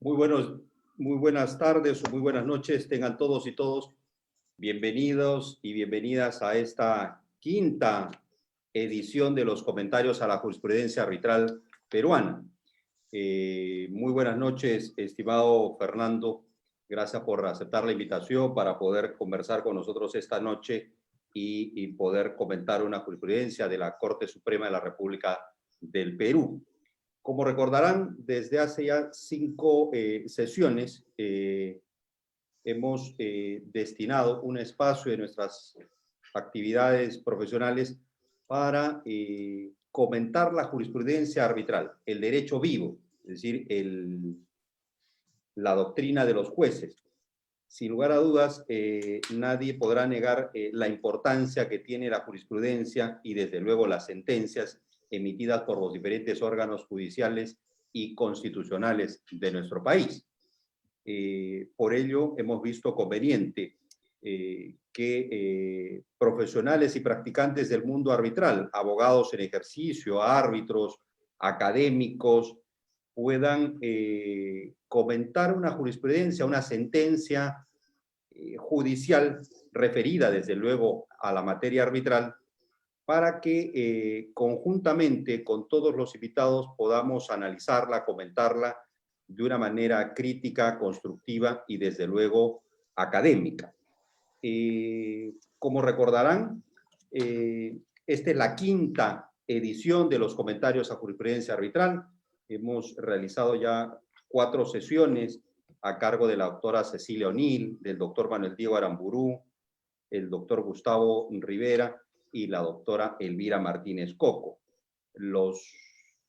Muy muy buenas tardes o muy buenas noches tengan todos y todos. Bienvenidos y bienvenidas a esta quinta edición de los comentarios a la jurisprudencia arbitral peruana. Muy buenas noches, estimado Fernando. Gracias por aceptar la invitación para poder conversar con nosotros esta noche y poder comentar una jurisprudencia de la Corte Suprema de la República del Perú. Como recordarán, desde hace ya 5 sesiones hemos destinado un espacio de nuestras actividades profesionales para comentar la jurisprudencia arbitral, el derecho vivo, es decir, la doctrina de los jueces. Sin lugar a dudas, nadie podrá negar la importancia que tiene la jurisprudencia y desde luego las sentencias emitidas por los diferentes órganos judiciales y constitucionales de nuestro país. Por ello, hemos visto conveniente que profesionales y practicantes del mundo arbitral, abogados en ejercicio, árbitros, académicos, puedan comentar una jurisprudencia, una sentencia judicial referida, desde luego, a la materia arbitral, para que conjuntamente con todos los invitados podamos analizarla, comentarla de una manera crítica, constructiva y, desde luego, académica. Como recordarán, esta es la quinta edición de los comentarios a jurisprudencia arbitral. Hemos realizado ya 4 sesiones a cargo de la doctora Cecilia O'Neill, del doctor Manuel Diego Aramburú, el doctor Gustavo Rivera y la doctora Elvira Martínez Coco. Los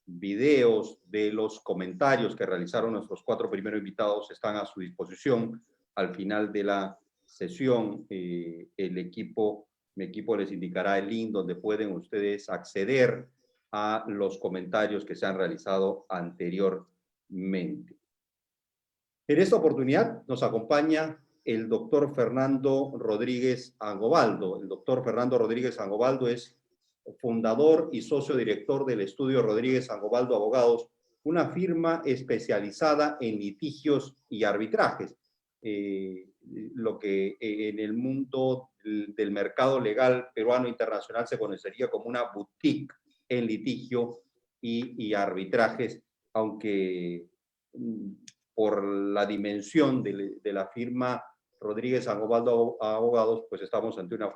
videos de los comentarios que realizaron nuestros 4 primeros invitados están a su disposición. Al final de la sesión, mi equipo les indicará el link donde pueden ustedes acceder a los comentarios que se han realizado anteriormente. En esta oportunidad nos acompaña el doctor Fernando Rodríguez Angobaldo. El doctor Fernando Rodríguez Angobaldo es fundador y socio director del estudio Rodríguez Angobaldo Abogados, una firma especializada en litigios y arbitrajes, lo que en el mundo del mercado legal peruano internacional se conocería como una boutique en litigio y arbitrajes, aunque por la dimensión de la firma Rodríguez Angobaldo Abogados, pues estamos ante una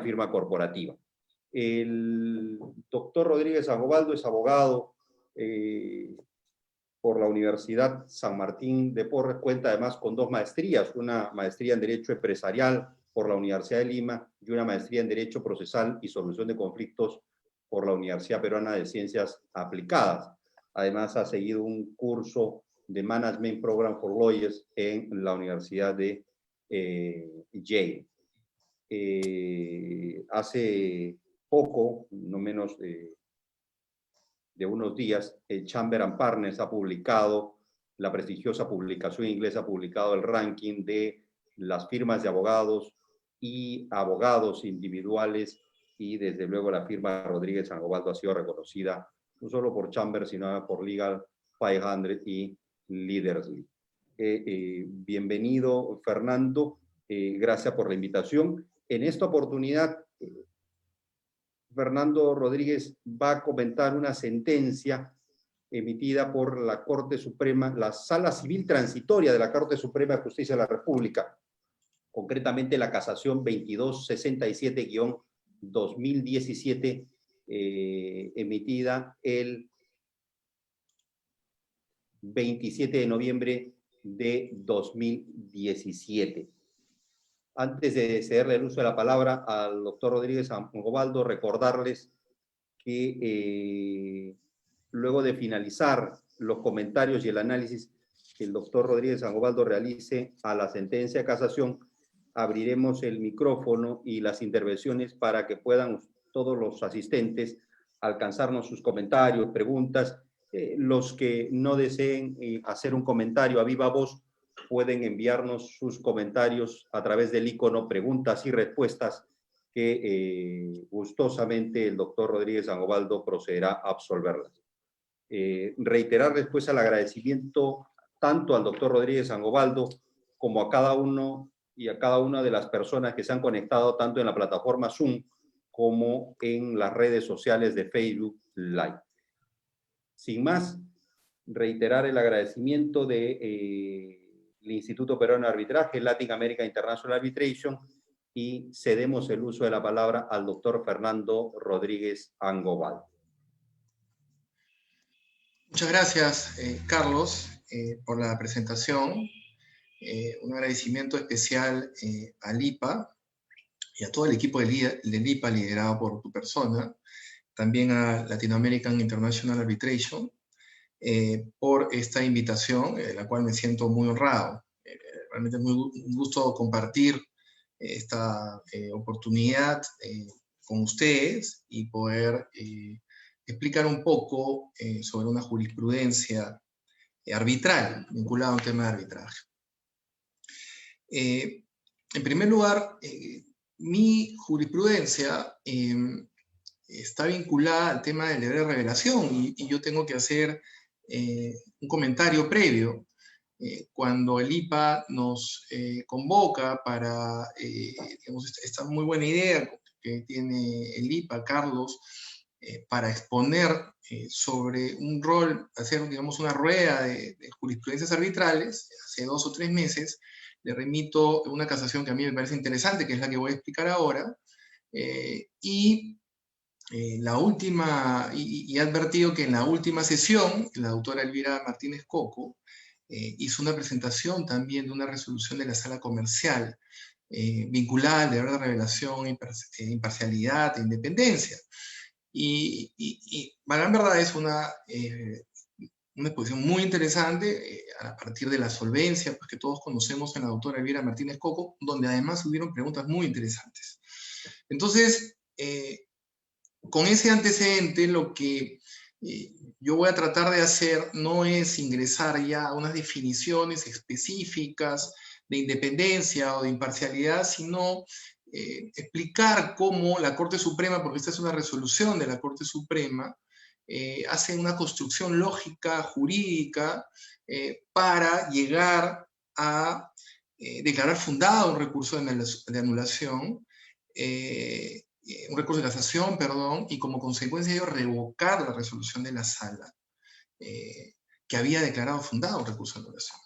firma corporativa. El doctor Rodríguez Angobaldo es abogado por la Universidad San Martín de Porres, cuenta además con 2 maestrías, una maestría en Derecho Empresarial por la Universidad de Lima y una maestría en Derecho Procesal y Solución de Conflictos por la Universidad Peruana de Ciencias Aplicadas. Además ha seguido un curso de Management Program for Lawyers en la Universidad de Yale. Hace poco, no menos de unos días, el Chamber and Partners ha publicado, la prestigiosa publicación inglesa ha publicado el ranking de las firmas de abogados y abogados individuales, y desde luego la firma Rodríguez Angobaldo ha sido reconocida no solo por Chamber, sino por Legal 500 y Leadersley. Bienvenido, Fernando. Gracias por la invitación. En esta oportunidad, Fernando Rodríguez va a comentar una sentencia emitida por la Corte Suprema, la Sala Civil Transitoria de la Corte Suprema de Justicia de la República, concretamente la casación 2267-2017, emitida el 27 de noviembre de 2017. Antes de cederle el uso de la palabra al doctor Rodríguez Angobaldo, recordarles que luego de finalizar los comentarios y el análisis que el doctor Rodríguez Angobaldo realice a la sentencia de casación, abriremos el micrófono y las intervenciones para que puedan todos los asistentes alcanzarnos sus comentarios, preguntas. Los que no deseen hacer un comentario a viva voz pueden enviarnos sus comentarios a través del icono preguntas y respuestas que gustosamente el doctor Rodríguez Angobaldo procederá a absolverlas. Reiterar después el agradecimiento tanto al doctor Rodríguez Angobaldo como a cada uno y a cada una de las personas que se han conectado tanto en la plataforma Zoom como en las redes sociales de Facebook Live. Sin más, reiterar el agradecimiento del Instituto Peruano de Arbitraje, Latin America International Arbitration, y cedemos el uso de la palabra al doctor Fernando Rodríguez Angobaldo. Muchas gracias, Carlos, por la presentación. Un agradecimiento especial al IPA y a todo el equipo del IPA liderado por tu persona, también a Latin American International Arbitration, por esta invitación, la cual me siento muy honrado. Realmente es un gusto compartir esta oportunidad con ustedes y poder explicar un poco sobre una jurisprudencia arbitral vinculada a un tema de arbitraje. En primer lugar, mi jurisprudencia está vinculada al tema del deber de revelación y yo tengo que hacer un comentario previo. Cuando el IPA nos convoca para, digamos, esta muy buena idea que tiene el IPA, Carlos, para exponer sobre un rol, hacer, digamos, una rueda de jurisprudencias arbitrales, hace 2 o 3 meses, le remito una casación que a mí me parece interesante, que es la que voy a explicar ahora, la última, y he advertido que en la última sesión, la doctora Elvira Martínez Coco hizo una presentación también de una resolución de la sala comercial vinculada al deber de revelación, imparcialidad e independencia. Y para en verdad es una exposición muy interesante a partir de la solvencia pues, que todos conocemos en la doctora Elvira Martínez Coco, donde además hubieron preguntas muy interesantes. Entonces, con ese antecedente, lo que yo voy a tratar de hacer no es ingresar ya a unas definiciones específicas de independencia o de imparcialidad, sino explicar cómo la Corte Suprema, porque esta es una resolución de la Corte Suprema, hace una construcción lógica, jurídica, para llegar a declarar fundado un recurso de anulación, un recurso de casación, perdón, y como consecuencia de ello revocar la resolución de la sala que había declarado fundado un recurso de anulación.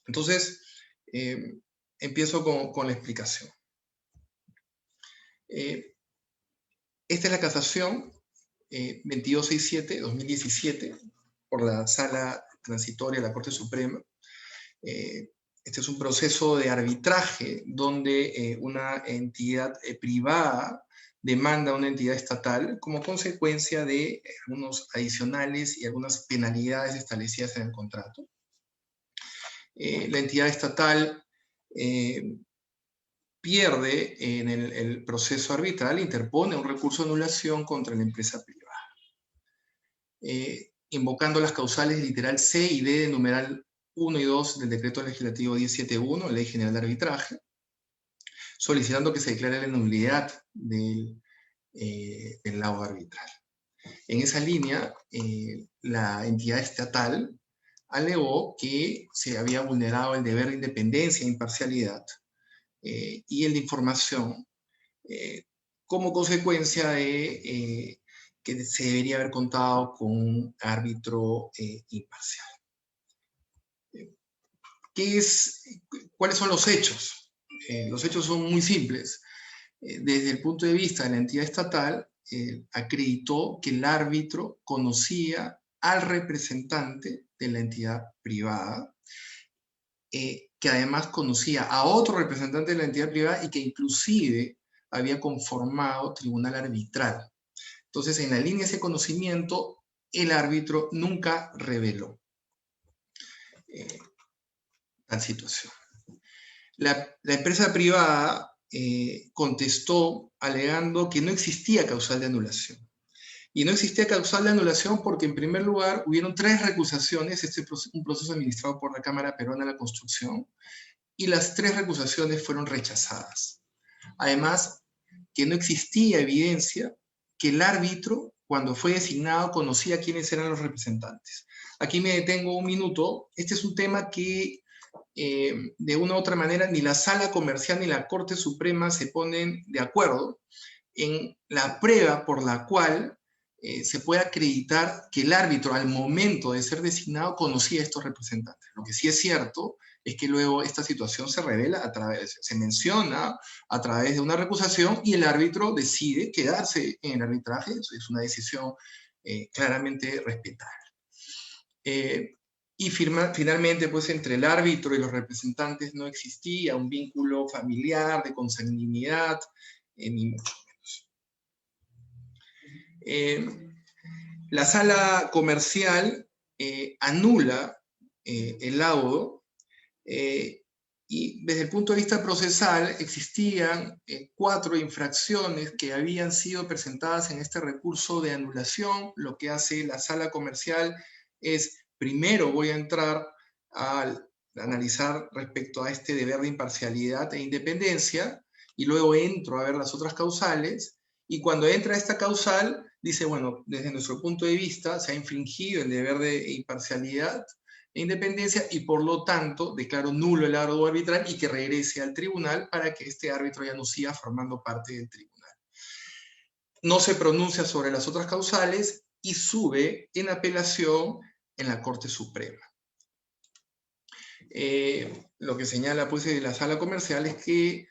Entonces, empiezo con la explicación. Esta es la casación 2267-2017 por la Sala Transitoria de la Corte Suprema. Este es un proceso de arbitraje donde una entidad privada demanda a una entidad estatal como consecuencia de algunos adicionales y algunas penalidades establecidas en el contrato. La entidad estatal pierde en el proceso arbitral, interpone un recurso de anulación contra la empresa privada, invocando las causales literal C y D de numeral 1 y 2 del Decreto Legislativo 1071, Ley General de Arbitraje, solicitando que se declare la nulidad del laudo arbitral. En esa línea, la entidad estatal alegó que se había vulnerado el deber de independencia e imparcialidad y el de información como consecuencia de que se debería haber contado con un árbitro imparcial. ¿Cuáles son los hechos? Los hechos son muy simples. Desde el punto de vista de la entidad estatal, acreditó que el árbitro conocía al representante de la entidad privada, que además conocía a otro representante de la entidad privada y que inclusive había conformado tribunal arbitral. Entonces, en la línea de ese conocimiento, el árbitro nunca reveló tal situación. La empresa privada contestó alegando que no existía causal de anulación. Y no existía causal de anulación porque, en primer lugar, hubieron 3 recusaciones, este es un proceso administrado por la Cámara Peruana de la Construcción, y las 3 recusaciones fueron rechazadas. Además, que no existía evidencia que el árbitro cuando fue designado, conocía quiénes eran los representantes. Aquí me detengo un minuto. Este es un tema que, de una u otra manera, ni la Sala Comercial ni la Corte Suprema se ponen de acuerdo en la prueba por la cual se puede acreditar que el árbitro, al momento de ser designado, conocía a estos representantes. Lo que sí es cierto es que luego esta situación se revela se menciona a través de una recusación y el árbitro decide quedarse en el arbitraje. Eso es una decisión claramente respetable. Y finalmente, pues entre el árbitro y los representantes no existía un vínculo familiar, de consanguinidad, ni mucho menos. La sala comercial anula el laudo, y desde el punto de vista procesal existían 4 infracciones que habían sido presentadas en este recurso de anulación. Lo que hace la sala comercial es, primero voy a entrar a analizar respecto a este deber de imparcialidad e independencia, y luego entro a ver las otras causales, y cuando entra esta causal, dice, bueno, desde nuestro punto de vista se ha infringido el deber de imparcialidad e independencia, y por lo tanto declaro nulo el laudo arbitral y que regrese al tribunal para que este árbitro ya no siga formando parte del tribunal. No se pronuncia sobre las otras causales y sube en apelación en la Corte Suprema. Lo que señala pues de la sala comercial es que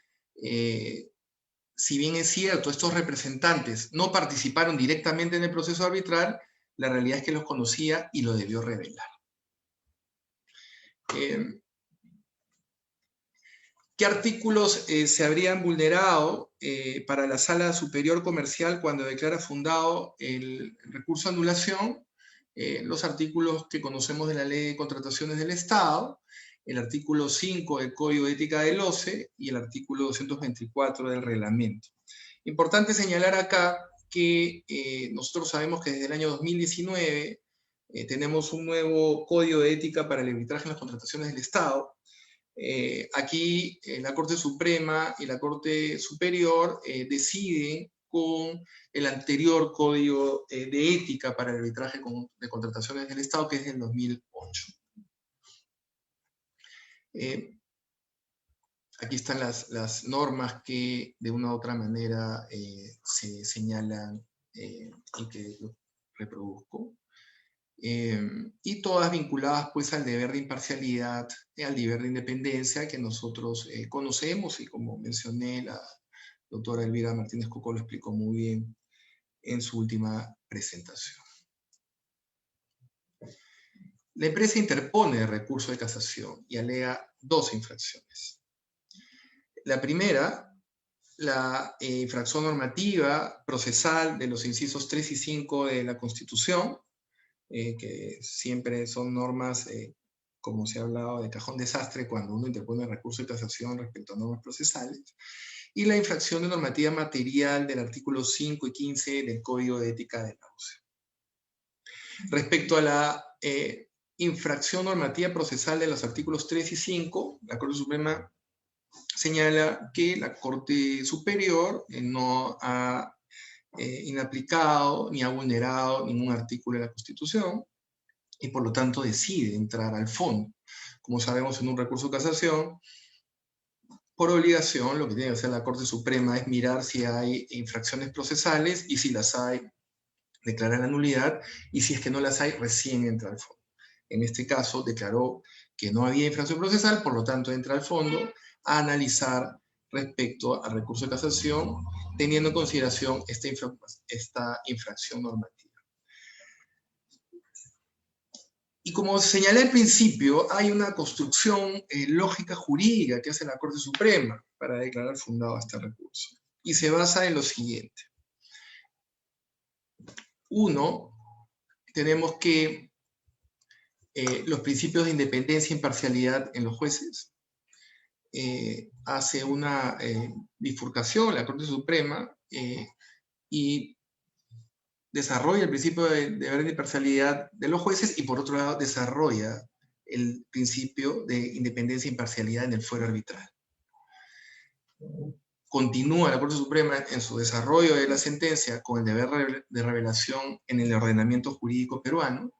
si bien es cierto, estos representantes no participaron directamente en el proceso arbitral, la realidad es que los conocía y lo debió revelar. ¿Qué artículos se habrían vulnerado para la Sala Superior Comercial cuando declara fundado el recurso de anulación? Los artículos que conocemos de la Ley de Contrataciones del Estado, el artículo 5 del Código de Ética del OCE y el artículo 224 del reglamento. Importante señalar acá que nosotros sabemos que desde el año 2019 tenemos un nuevo Código de Ética para el arbitraje en las contrataciones del Estado. Aquí la Corte Suprema y la Corte Superior deciden con el anterior Código de Ética para el arbitraje de contrataciones del Estado, que es del 2008. Aquí están las normas que de una u otra manera se señalan y que reproduzco. Y todas vinculadas pues al deber de imparcialidad, al deber de independencia que nosotros conocemos, y como mencioné, la doctora Elvira Martínez Coco lo explicó muy bien en su última presentación. La empresa interpone el recurso de casación y alega 2 infracciones. La primera, la infracción normativa procesal de los incisos 3 y 5 de la Constitución, que siempre son normas, como se ha hablado, de cajón desastre cuando uno interpone el recurso de casación respecto a normas procesales, y la infracción de normativa material del artículo 5 y 15 del Código de Ética de la OCE. Respecto a la infracción normativa procesal de los artículos 3 y 5, la Corte Suprema señala que la Corte Superior no ha inaplicado ni ha vulnerado ningún artículo de la Constitución, y por lo tanto decide entrar al fondo. Como sabemos, en un recurso de casación, por obligación, lo que tiene que hacer la Corte Suprema es mirar si hay infracciones procesales, y si las hay, declarar la nulidad, y si es que no las hay, recién entra al fondo. En este caso, declaró que no había infracción procesal, por lo tanto entra al fondo a analizar respecto al recurso de casación, teniendo en consideración esta infracción normativa. Y como señalé al principio, hay una construcción lógica jurídica que hace la Corte Suprema para declarar fundado este recurso. Y se basa en lo siguiente. 1, tenemos que los principios de independencia e imparcialidad en los jueces. Hace una bifurcación la Corte Suprema y desarrolla el principio de deber de imparcialidad de los jueces, y por otro lado desarrolla el principio de independencia e imparcialidad en el fuero arbitral. continúa la Corte Suprema en su desarrollo de la sentencia con el deber de revelación en el ordenamiento jurídico peruano.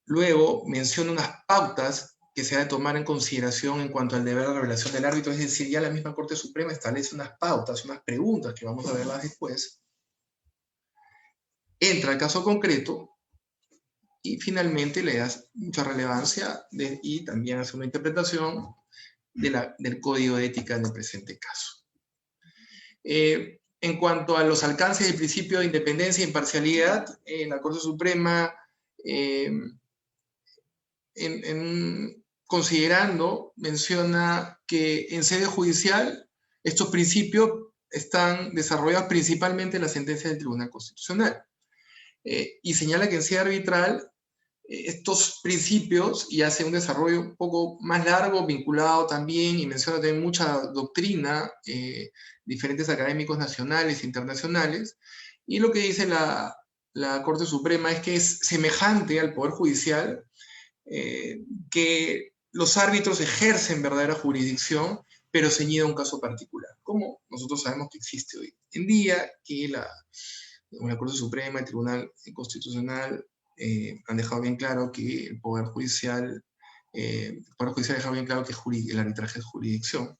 Luego menciona unas pautas que se ha de tomar en consideración en cuanto al deber de revelación del árbitro, es decir, ya la misma Corte Suprema establece unas pautas, unas preguntas que vamos a verlas después. Entra al caso concreto y finalmente le da mucha relevancia y también hace una interpretación del código de ética en el presente caso. En cuanto a los alcances del principio de independencia e imparcialidad, la Corte Suprema, considerando, menciona que en sede judicial estos principios están desarrollados principalmente en la sentencia del Tribunal Constitucional. Y señala que en sede arbitral estos principios, y hace un desarrollo un poco más largo, vinculado también, y menciona también mucha doctrina, diferentes académicos nacionales e internacionales, y lo que dice la Corte Suprema es que es semejante al Poder Judicial, que los árbitros ejercen verdadera jurisdicción, pero ceñida a un caso particular, como nosotros sabemos que existe hoy en día, que la Corte Suprema, el Tribunal Constitucional, han dejado bien claro que el Poder Judicial ha dejado bien claro que el arbitraje es jurisdicción.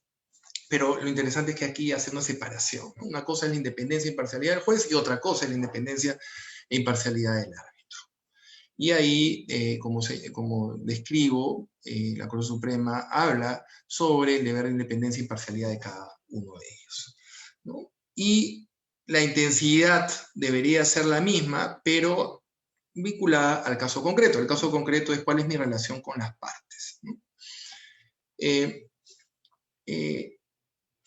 Pero lo interesante es que aquí hace una separación, ¿no? Una cosa es la independencia e imparcialidad del juez y otra cosa es la independencia e imparcialidad del árbitro. Y ahí, como describo, la Corte Suprema habla sobre el deber de independencia e imparcialidad de cada uno de ellos, ¿no? Y la intensidad debería ser la misma, pero vinculada al caso concreto. El caso concreto es cuál es mi relación con las partes, ¿no?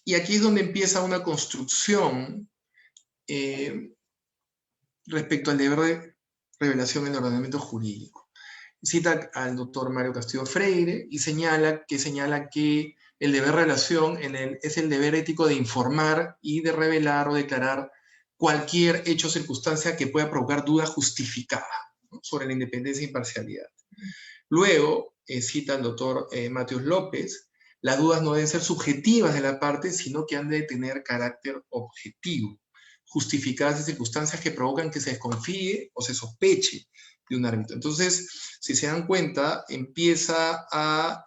Y aquí es donde empieza una construcción respecto al deber de revelación en el ordenamiento jurídico. Cita al doctor Mario Castillo Freire y señala que el deber de revelación es el deber ético de informar y de revelar o declarar cualquier hecho o circunstancia que pueda provocar duda justificada, ¿no?, sobre la independencia e imparcialidad. Luego, cita al doctor Mateus López, las dudas no deben ser subjetivas de la parte, sino que han de tener carácter objetivo, justificadas en circunstancias que provocan que se desconfíe o se sospeche de un árbitro. Entonces, si se dan cuenta, empieza a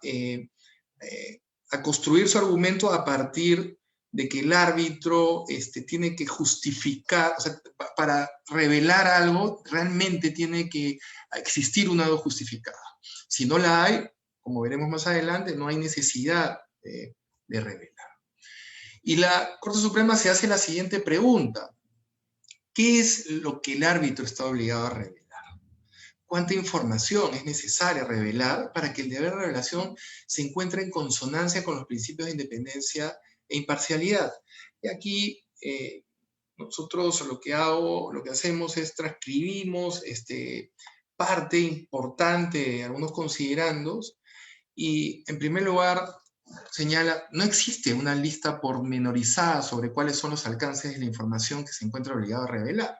construir su argumento a partir de que el árbitro tiene que justificar, o sea, para revelar algo, realmente tiene que existir una duda justificada. Si no la hay, como veremos más adelante, no hay necesidad de revelar. Y la Corte Suprema se hace la siguiente pregunta: ¿qué es lo que el árbitro está obligado a revelar? ¿Cuánta información es necesaria revelar para que el deber de revelación se encuentre en consonancia con los principios de independencia e imparcialidad? Y aquí nosotros lo que hacemos es transcribimos parte importante de algunos considerandos, y en primer lugar señala, no existe una lista pormenorizada sobre cuáles son los alcances de la información que se encuentra obligado a revelar.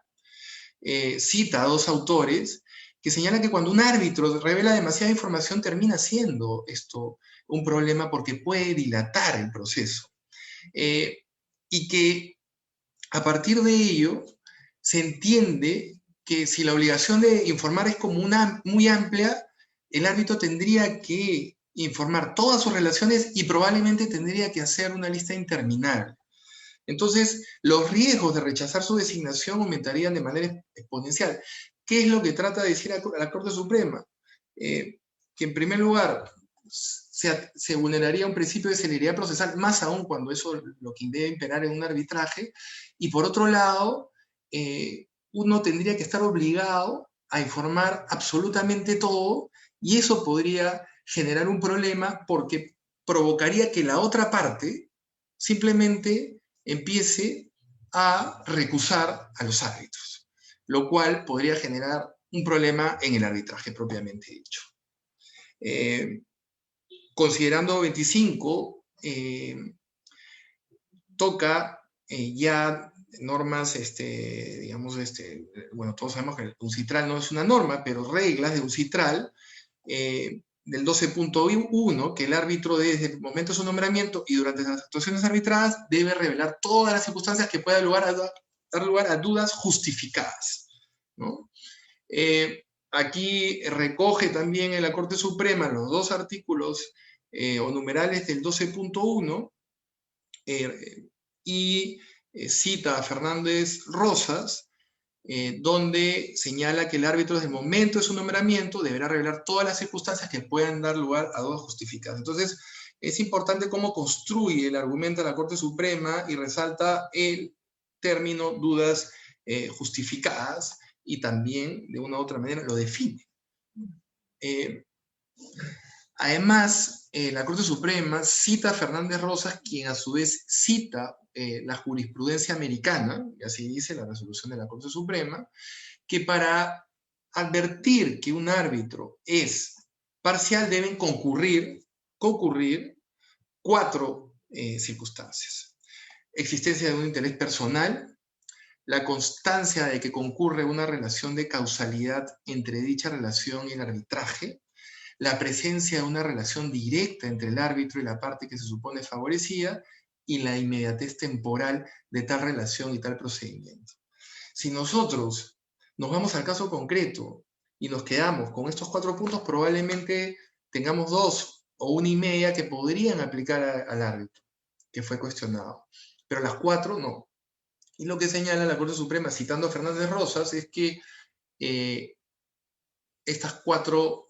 Cita a dos autores que señalan que cuando un árbitro revela demasiada información termina siendo esto un problema porque puede dilatar el proceso. Y que a partir de ello se entiende que si la obligación de informar es como muy amplia, el árbitro tendría que informar todas sus relaciones y probablemente tendría que hacer una lista interminable. Entonces, los riesgos de rechazar su designación aumentarían de manera exponencial. ¿Qué es lo que trata de decir a la Corte Suprema? Que en primer lugar se vulneraría un principio de celeridad procesal, más aún cuando eso lo que debe imperar en un arbitraje, y por otro lado, uno tendría que estar obligado a informar absolutamente todo, y eso podría generar un problema porque provocaría que la otra parte simplemente empiece a recusar a los árbitros, lo cual podría generar un problema en el arbitraje propiamente dicho. Considerando 25, toca ya normas, digamos, bueno, todos sabemos que el UNCITRAL no es una norma, pero reglas de UNCITRAL del 12.1, que el árbitro desde el momento de su nombramiento y durante las actuaciones arbitradas debe revelar todas las circunstancias que puedan dar lugar a dudas justificadas, ¿no? Aquí recoge también en la Corte Suprema los dos artículos o numerales del 12.1 y cita a Fernández Rosas, donde señala que el árbitro desde el momento de su nombramiento deberá revelar todas las circunstancias que puedan dar lugar a dudas justificadas. Entonces, es importante cómo construye el argumento de la Corte Suprema y resalta el término dudas justificadas y también, de una u otra manera, lo define. Además, la Corte Suprema cita a Fernández Rosas, quien a su vez cita la jurisprudencia americana, y así dice la resolución de la Corte Suprema, que para advertir que un árbitro es parcial deben concurrir 4 circunstancias. Existencia de un interés personal, la constancia de que concurre una relación de causalidad entre dicha relación y el arbitraje, la presencia de una relación directa entre el árbitro y la parte que se supone favorecida, y la inmediatez temporal de tal relación y tal procedimiento. Si nosotros nos vamos al caso concreto y nos quedamos con estos 4 puntos, probablemente tengamos 2 o 1 y media que podrían aplicar al árbitro, que fue cuestionado. Pero las 4 no. Y lo que señala la Corte Suprema, citando a Fernández Rosas, es que estas 4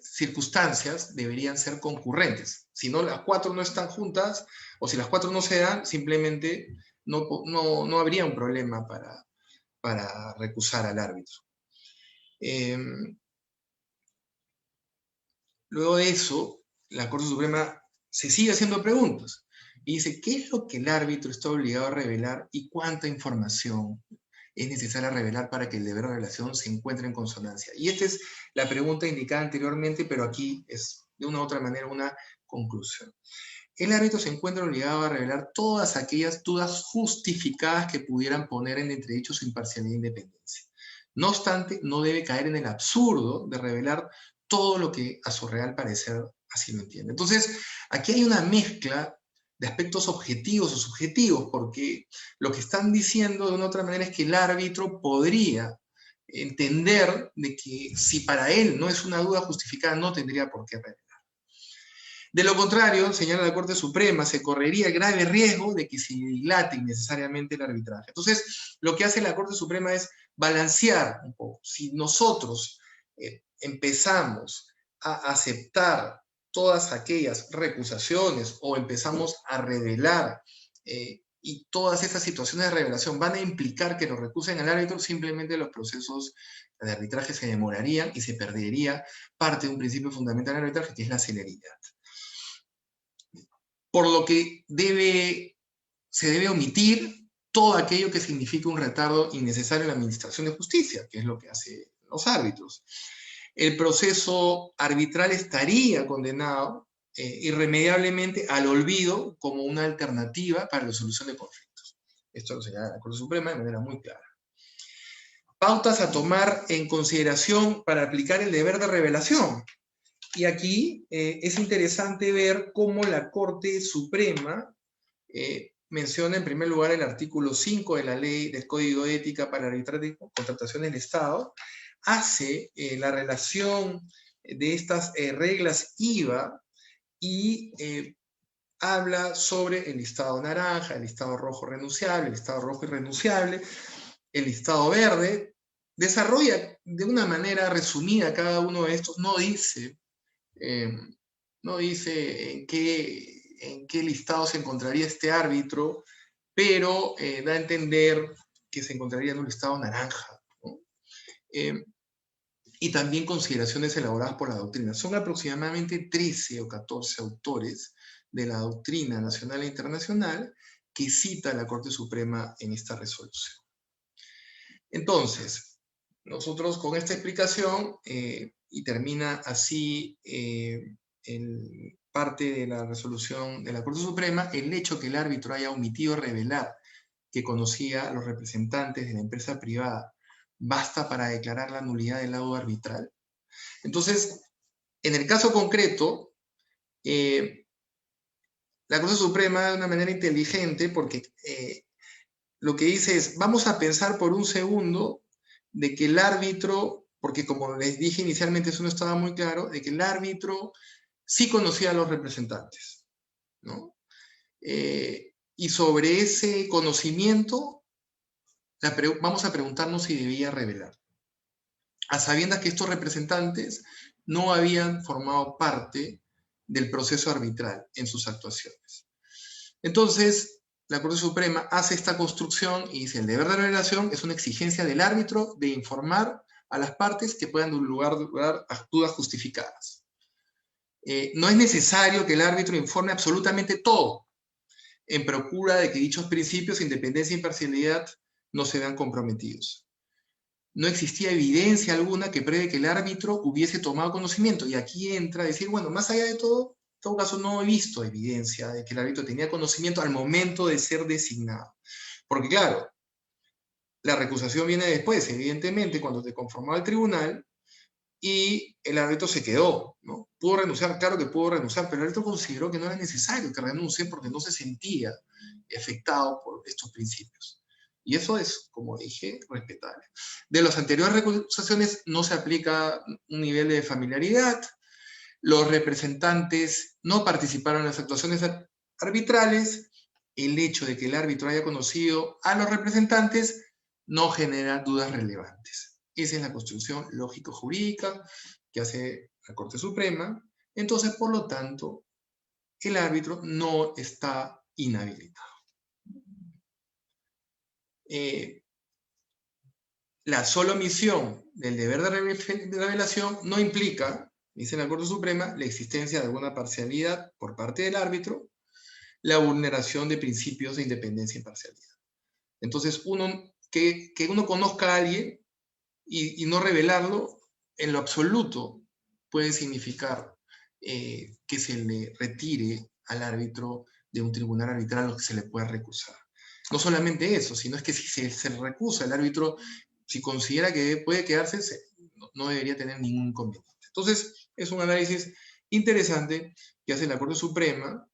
circunstancias deberían ser concurrentes. Si no, las 4 no están juntas, o si las 4 no se dan, simplemente no habría un problema para recusar al árbitro. Luego de eso, la Corte Suprema se sigue haciendo preguntas y dice, ¿qué es lo que el árbitro está obligado a revelar y cuánta información es necesaria revelar para que el deber de revelación se encuentre en consonancia? Y esta es la pregunta indicada anteriormente, pero aquí es de una u otra manera una conclusión. El árbitro se encuentra obligado a revelar todas aquellas dudas justificadas que pudieran poner en entredicho su imparcialidad e independencia. No obstante, no debe caer en el absurdo de revelar todo lo que a su real parecer así lo entiende. Entonces, aquí hay una mezcla de aspectos objetivos o subjetivos, porque lo que están diciendo de una otra manera es que el árbitro podría entender de que si para él no es una duda justificada, no tendría por qué revelar. De lo contrario, señala la Corte Suprema, se correría el grave riesgo de que se dilate innecesariamente el arbitraje. Entonces, lo que hace la Corte Suprema es balancear un poco. Si nosotros empezamos a aceptar todas aquellas recusaciones o empezamos a revelar y todas esas situaciones de revelación van a implicar que lo recusen al árbitro, simplemente los procesos de arbitraje se demorarían y se perdería parte de un principio fundamental del arbitraje, que es la celeridad. Por lo que se debe omitir todo aquello que signifique un retardo innecesario en la administración de justicia, que es lo que hacen los árbitros. El proceso arbitral estaría condenado irremediablemente al olvido como una alternativa para la solución de conflictos. Esto lo señala la Corte Suprema de manera muy clara. Pautas a tomar en consideración para aplicar el deber de revelación. Y aquí es interesante ver cómo la Corte Suprema menciona en primer lugar el artículo 5 de la Ley del Código de Ética para arbitrar y contrataciones del Estado, hace la relación de estas reglas IVA y habla sobre el listado naranja, el listado rojo renunciable, el listado rojo irrenunciable, el listado verde. Desarrolla de una manera resumida cada uno de estos, no dice en qué listado se encontraría este árbitro, pero da a entender que se encontraría en un listado naranja, ¿no? Y también consideraciones elaboradas por la doctrina. Son aproximadamente 13 o 14 autores de la doctrina nacional e internacional que cita la Corte Suprema en esta resolución. Entonces, nosotros con esta explicación, y termina así parte de la resolución de la Corte Suprema, el hecho que el árbitro haya omitido revelar que conocía a los representantes de la empresa privada basta para declarar la nulidad del laudo arbitral. Entonces, En el caso concreto, la Corte Suprema de una manera inteligente, porque lo que dice es, vamos a pensar por un segundo de que el árbitro, porque como les dije inicialmente eso no estaba muy claro, de que el árbitro sí conocía a los representantes, ¿no? Y sobre ese conocimiento vamos a preguntarnos si debía revelar, a sabiendas que estos representantes no habían formado parte del proceso arbitral en sus actuaciones. Entonces, la Corte Suprema hace esta construcción y dice, el deber de revelación es una exigencia del árbitro de informar a las partes que puedan dar lugar a dudas justificadas. No es necesario que el árbitro informe absolutamente todo, en procura de que dichos principios, independencia e imparcialidad, no se vean comprometidos. No existía evidencia alguna que pruebe que el árbitro hubiese tomado conocimiento. Y aquí entra a decir, bueno, más allá de todo, en todo caso no he visto evidencia de que el árbitro tenía conocimiento al momento de ser designado. Porque claro, la recusación viene después, evidentemente, cuando te conformó al tribunal y el árbitro se quedó, ¿no? Pudo renunciar, claro que pudo renunciar, pero el árbitro consideró que no era necesario que renuncie porque no se sentía afectado por estos principios. Y eso es, como dije, respetable. De las anteriores recusaciones no se aplica un nivel de familiaridad, los representantes no participaron en las actuaciones arbitrales, el hecho de que el árbitro haya conocido a los representantes no genera dudas relevantes. Esa es la construcción lógico-jurídica que hace la Corte Suprema. Entonces, por lo tanto, el árbitro no está inhabilitado. La sola omisión del deber de revelación no implica, dice la Corte Suprema, la existencia de alguna parcialidad por parte del árbitro, la vulneración de principios de independencia e imparcialidad. Entonces, que uno conozca a alguien y no revelarlo, en lo absoluto puede significar que se le retire al árbitro de un tribunal arbitral lo que se le pueda recusar. No solamente eso, sino es que si se recusa el árbitro, si considera que puede quedarse, no debería tener ningún inconveniente. Entonces, es un análisis interesante que hace la Corte Suprema.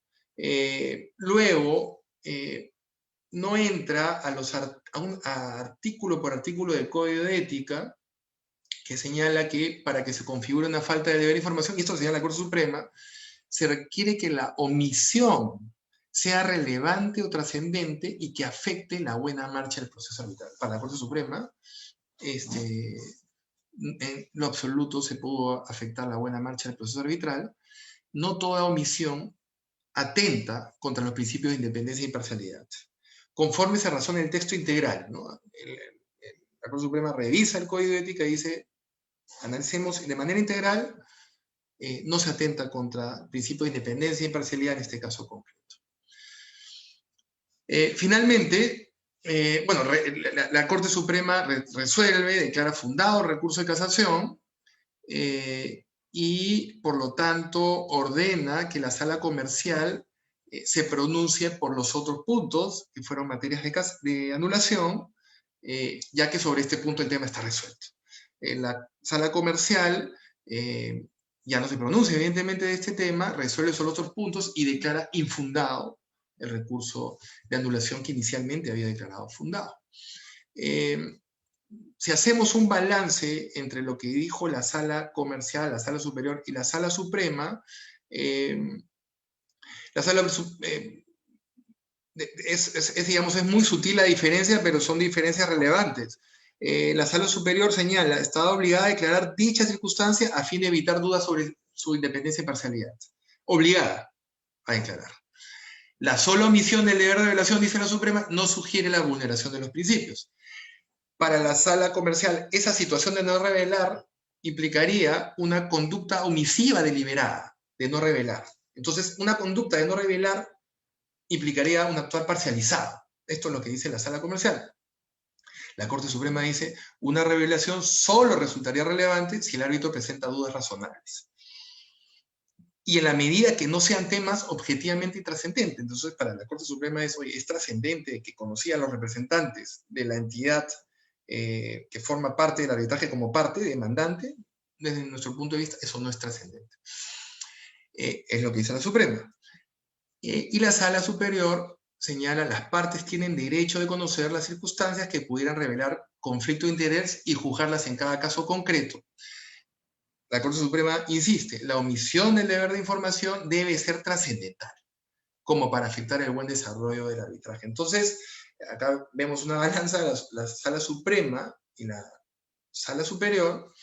Luego, no entra a artículo por artículo del Código de Ética, que señala que para que se configure una falta de deber de información, y esto lo señala la Corte Suprema, se requiere que la omisión sea relevante o trascendente y que afecte la buena marcha del proceso arbitral. Para la Corte Suprema, en lo absoluto se pudo afectar la buena marcha del proceso arbitral. No toda omisión atenta contra los principios de independencia e imparcialidad. Conforme se razona el texto integral, ¿no? La Corte Suprema revisa el Código de Ética y dice, analicemos de manera integral, no se atenta contra principios de independencia e imparcialidad en este caso concreto. Finalmente, bueno, la Corte Suprema resuelve, declara fundado el recurso de casación y por lo tanto ordena que la sala comercial se pronuncie por los otros puntos que fueron materias de anulación, ya que sobre este punto el tema está resuelto. La sala comercial ya no se pronuncia evidentemente de este tema, resuelve solo otros puntos y declara infundado el recurso de anulación que inicialmente había declarado fundado. Si hacemos un balance entre lo que dijo la sala comercial, la sala superior y la sala suprema, la sala digamos, es muy sutil la diferencia, pero son diferencias relevantes. La sala superior señala, está obligada a declarar dicha circunstancia a fin de evitar dudas sobre su independencia y parcialidad. Obligada a declarar. La sola omisión del deber de revelación, dice la Suprema, no sugiere la vulneración de los principios. Para la sala comercial, esa situación de no revelar implicaría una conducta omisiva deliberada, de no revelar. Entonces, una conducta de no revelar implicaría un actuar parcializado. Esto es lo que dice la sala comercial. La Corte Suprema dice, una revelación solo resultaría relevante si el árbitro presenta dudas razonables. Y en la medida que no sean temas objetivamente trascendentes. Entonces, para la Corte Suprema es trascendente que conocía a los representantes de la entidad que forma parte del arbitraje como parte demandante, desde nuestro punto de vista, eso no es trascendente. Es lo que dice la Suprema. Y la Sala Superior señala, las partes tienen derecho de conocer las circunstancias que pudieran revelar conflicto de interés y juzgarlas en cada caso concreto. La Corte Suprema insiste, la omisión del deber de información debe ser trascendental, como para afectar el buen desarrollo del arbitraje. Entonces, acá vemos una balanza de la Sala Suprema y la Sala Superior,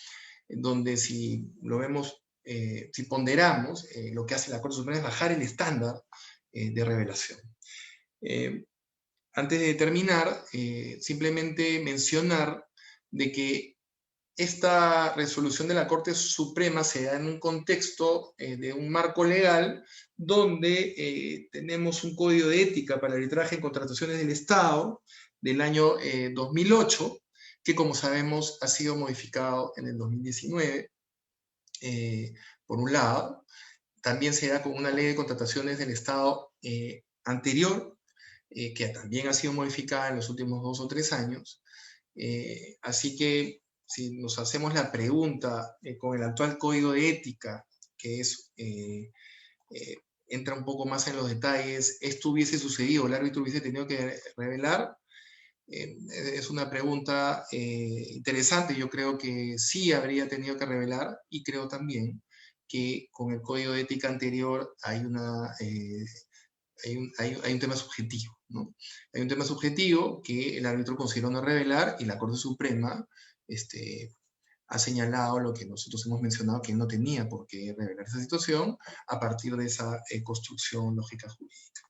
donde si lo vemos, si ponderamos, lo que hace la Corte Suprema es bajar el estándar de revelación. Antes de terminar, simplemente mencionar de que esta resolución de la Corte Suprema se da en un contexto de un marco legal donde tenemos un código de ética para el arbitraje en contrataciones del Estado del año 2008, que como sabemos ha sido modificado en el 2019, por un lado. También se da con una ley de contrataciones del Estado anterior, que también ha sido modificada en los últimos 2 o 3 años. Así que si nos hacemos la pregunta con el actual código de ética, que es, entra un poco más en los detalles, ¿esto hubiese sucedido, el árbitro hubiese tenido que revelar? Es una pregunta interesante. Yo creo que sí habría tenido que revelar, y creo también que con el código de ética anterior hay un tema subjetivo, ¿no? Hay un tema subjetivo que el árbitro consideró no revelar, y la Corte Suprema ha señalado lo que nosotros hemos mencionado, que no tenía por qué revelar esa situación a partir de esa construcción lógica jurídica.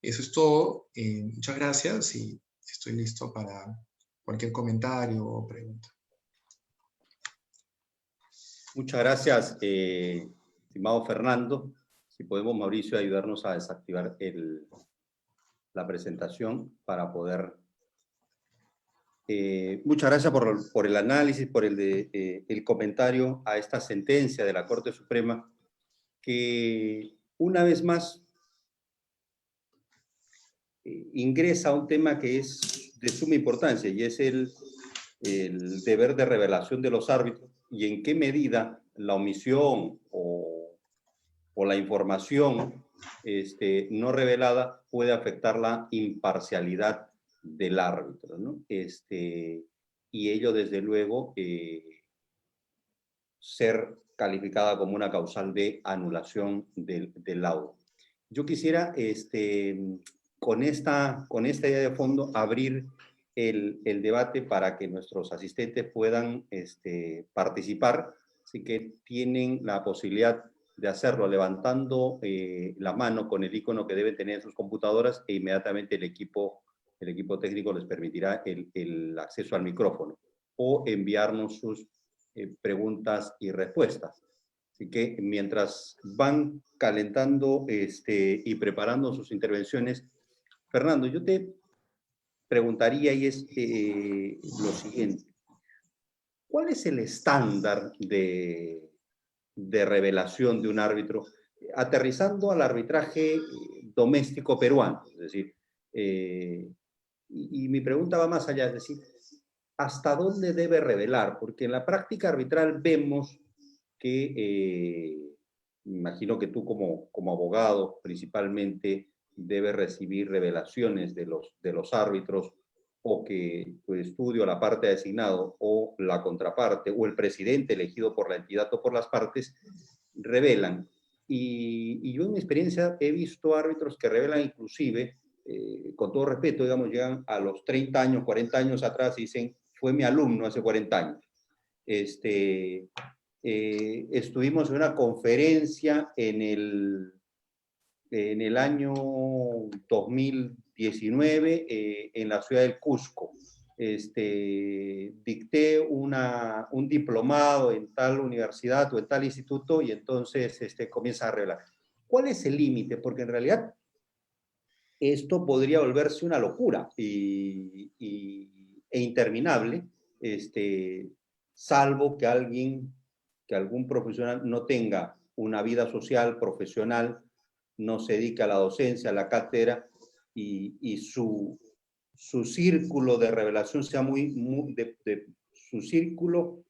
Eso es todo. Muchas gracias y estoy listo para cualquier comentario o pregunta. Muchas gracias, estimado Fernando. Si podemos, Mauricio, ayudarnos a desactivar la presentación para poder... muchas gracias por el análisis, por el comentario a esta sentencia de la Corte Suprema, que una vez más ingresa a un tema que es de suma importancia, y es el deber de revelación de los árbitros, y en qué medida la omisión o la información no revelada puede afectar la imparcialidad del árbitro, ¿no? Y ello, desde luego, ser calificada como una causal de anulación del laudo. Yo quisiera, con esta idea de fondo, abrir el debate para que nuestros asistentes puedan participar, así que tienen la posibilidad de hacerlo levantando la mano con el icono que deben tener en sus computadoras, e inmediatamente el equipo técnico les permitirá el acceso al micrófono, o enviarnos sus preguntas y respuestas. Así que mientras van calentando y preparando sus intervenciones, Fernando, yo te preguntaría, y es lo siguiente: ¿cuál es el estándar de revelación de un árbitro aterrizando al arbitraje doméstico peruano? Es decir, y mi pregunta va más allá, es decir, ¿hasta dónde debe revelar? Porque en la práctica arbitral vemos que, me imagino que tú como abogado principalmente debes recibir revelaciones de los árbitros, o que tu estudio, la parte designado, o la contraparte, o el presidente elegido por la entidad o por las partes, revelan. Y yo en mi experiencia he visto árbitros que revelan inclusive, con todo respeto, digamos, llegan a los 30 años, 40 años atrás y dicen, fue mi alumno hace 40 años. Estuvimos en una conferencia en el año 2019 en la ciudad del Cusco. Dicté un diplomado en tal universidad o en tal instituto, y entonces comienza a revelar. ¿Cuál es el límite? Porque en realidad esto podría volverse una locura e interminable, salvo que algún profesional no tenga una vida social, profesional, no se dedique a la docencia, a la cátedra, y su círculo de revelación sea su círculo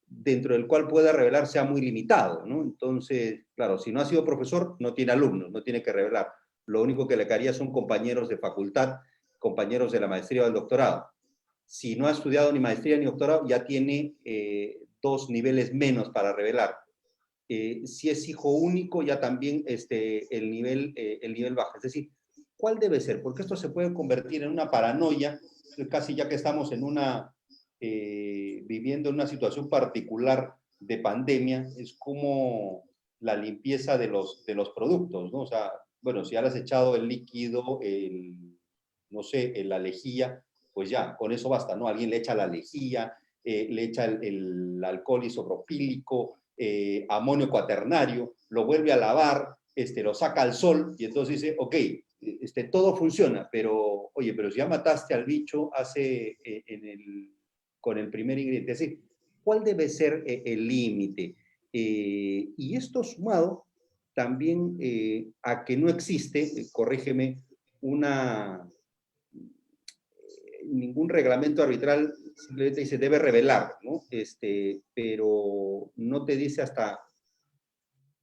dentro del cual pueda revelar sea muy limitado, ¿no? Entonces, claro, si no ha sido profesor, no tiene alumnos, no tiene que revelar. Lo único que le caería son compañeros de facultad, compañeros de la maestría o del doctorado. Si no ha estudiado ni maestría ni doctorado, ya tiene 2 niveles menos para revelar. Si es hijo único, ya también el nivel baja. Es decir, ¿cuál debe ser? Porque esto se puede convertir en una paranoia, casi ya que estamos viviendo en una situación particular de pandemia, es como la limpieza de los productos, ¿no? O sea, bueno, si ya le has echado el líquido, no sé, la lejía, pues ya, con eso basta, ¿no? Alguien le echa la lejía, le echa el alcohol isopropílico, amonio cuaternario, lo vuelve a lavar, lo saca al sol y entonces dice, ok, todo funciona, pero oye, pero si ya mataste al bicho con el primer ingrediente, así, ¿cuál debe ser el límite? Y esto sumado también a que no existe, corrígeme, ningún reglamento arbitral, simplemente dice debe revelar, ¿no? Pero no te dice hasta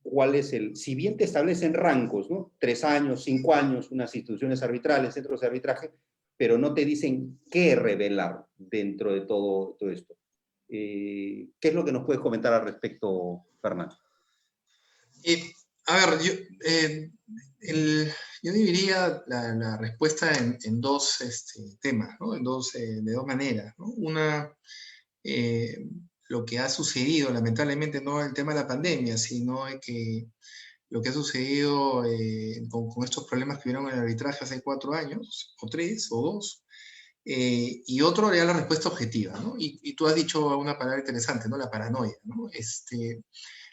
cuál es si bien te establecen rangos, ¿no? 3 años, 5 años, unas instituciones arbitrales, centros de arbitraje, pero no te dicen qué revelar dentro de todo esto. ¿Qué es lo que nos puedes comentar al respecto, Fernando? A ver, yo dividiría la respuesta en dos temas, ¿no? De dos maneras, ¿no? Una, lo que ha sucedido, lamentablemente, no el tema de la pandemia, sino que lo que ha sucedido con estos problemas que hubieron en el arbitraje hace 4 años, o 3, o 2, y otro ya la respuesta objetiva, ¿no? Y tú has dicho una palabra interesante, ¿no? La paranoia, ¿no?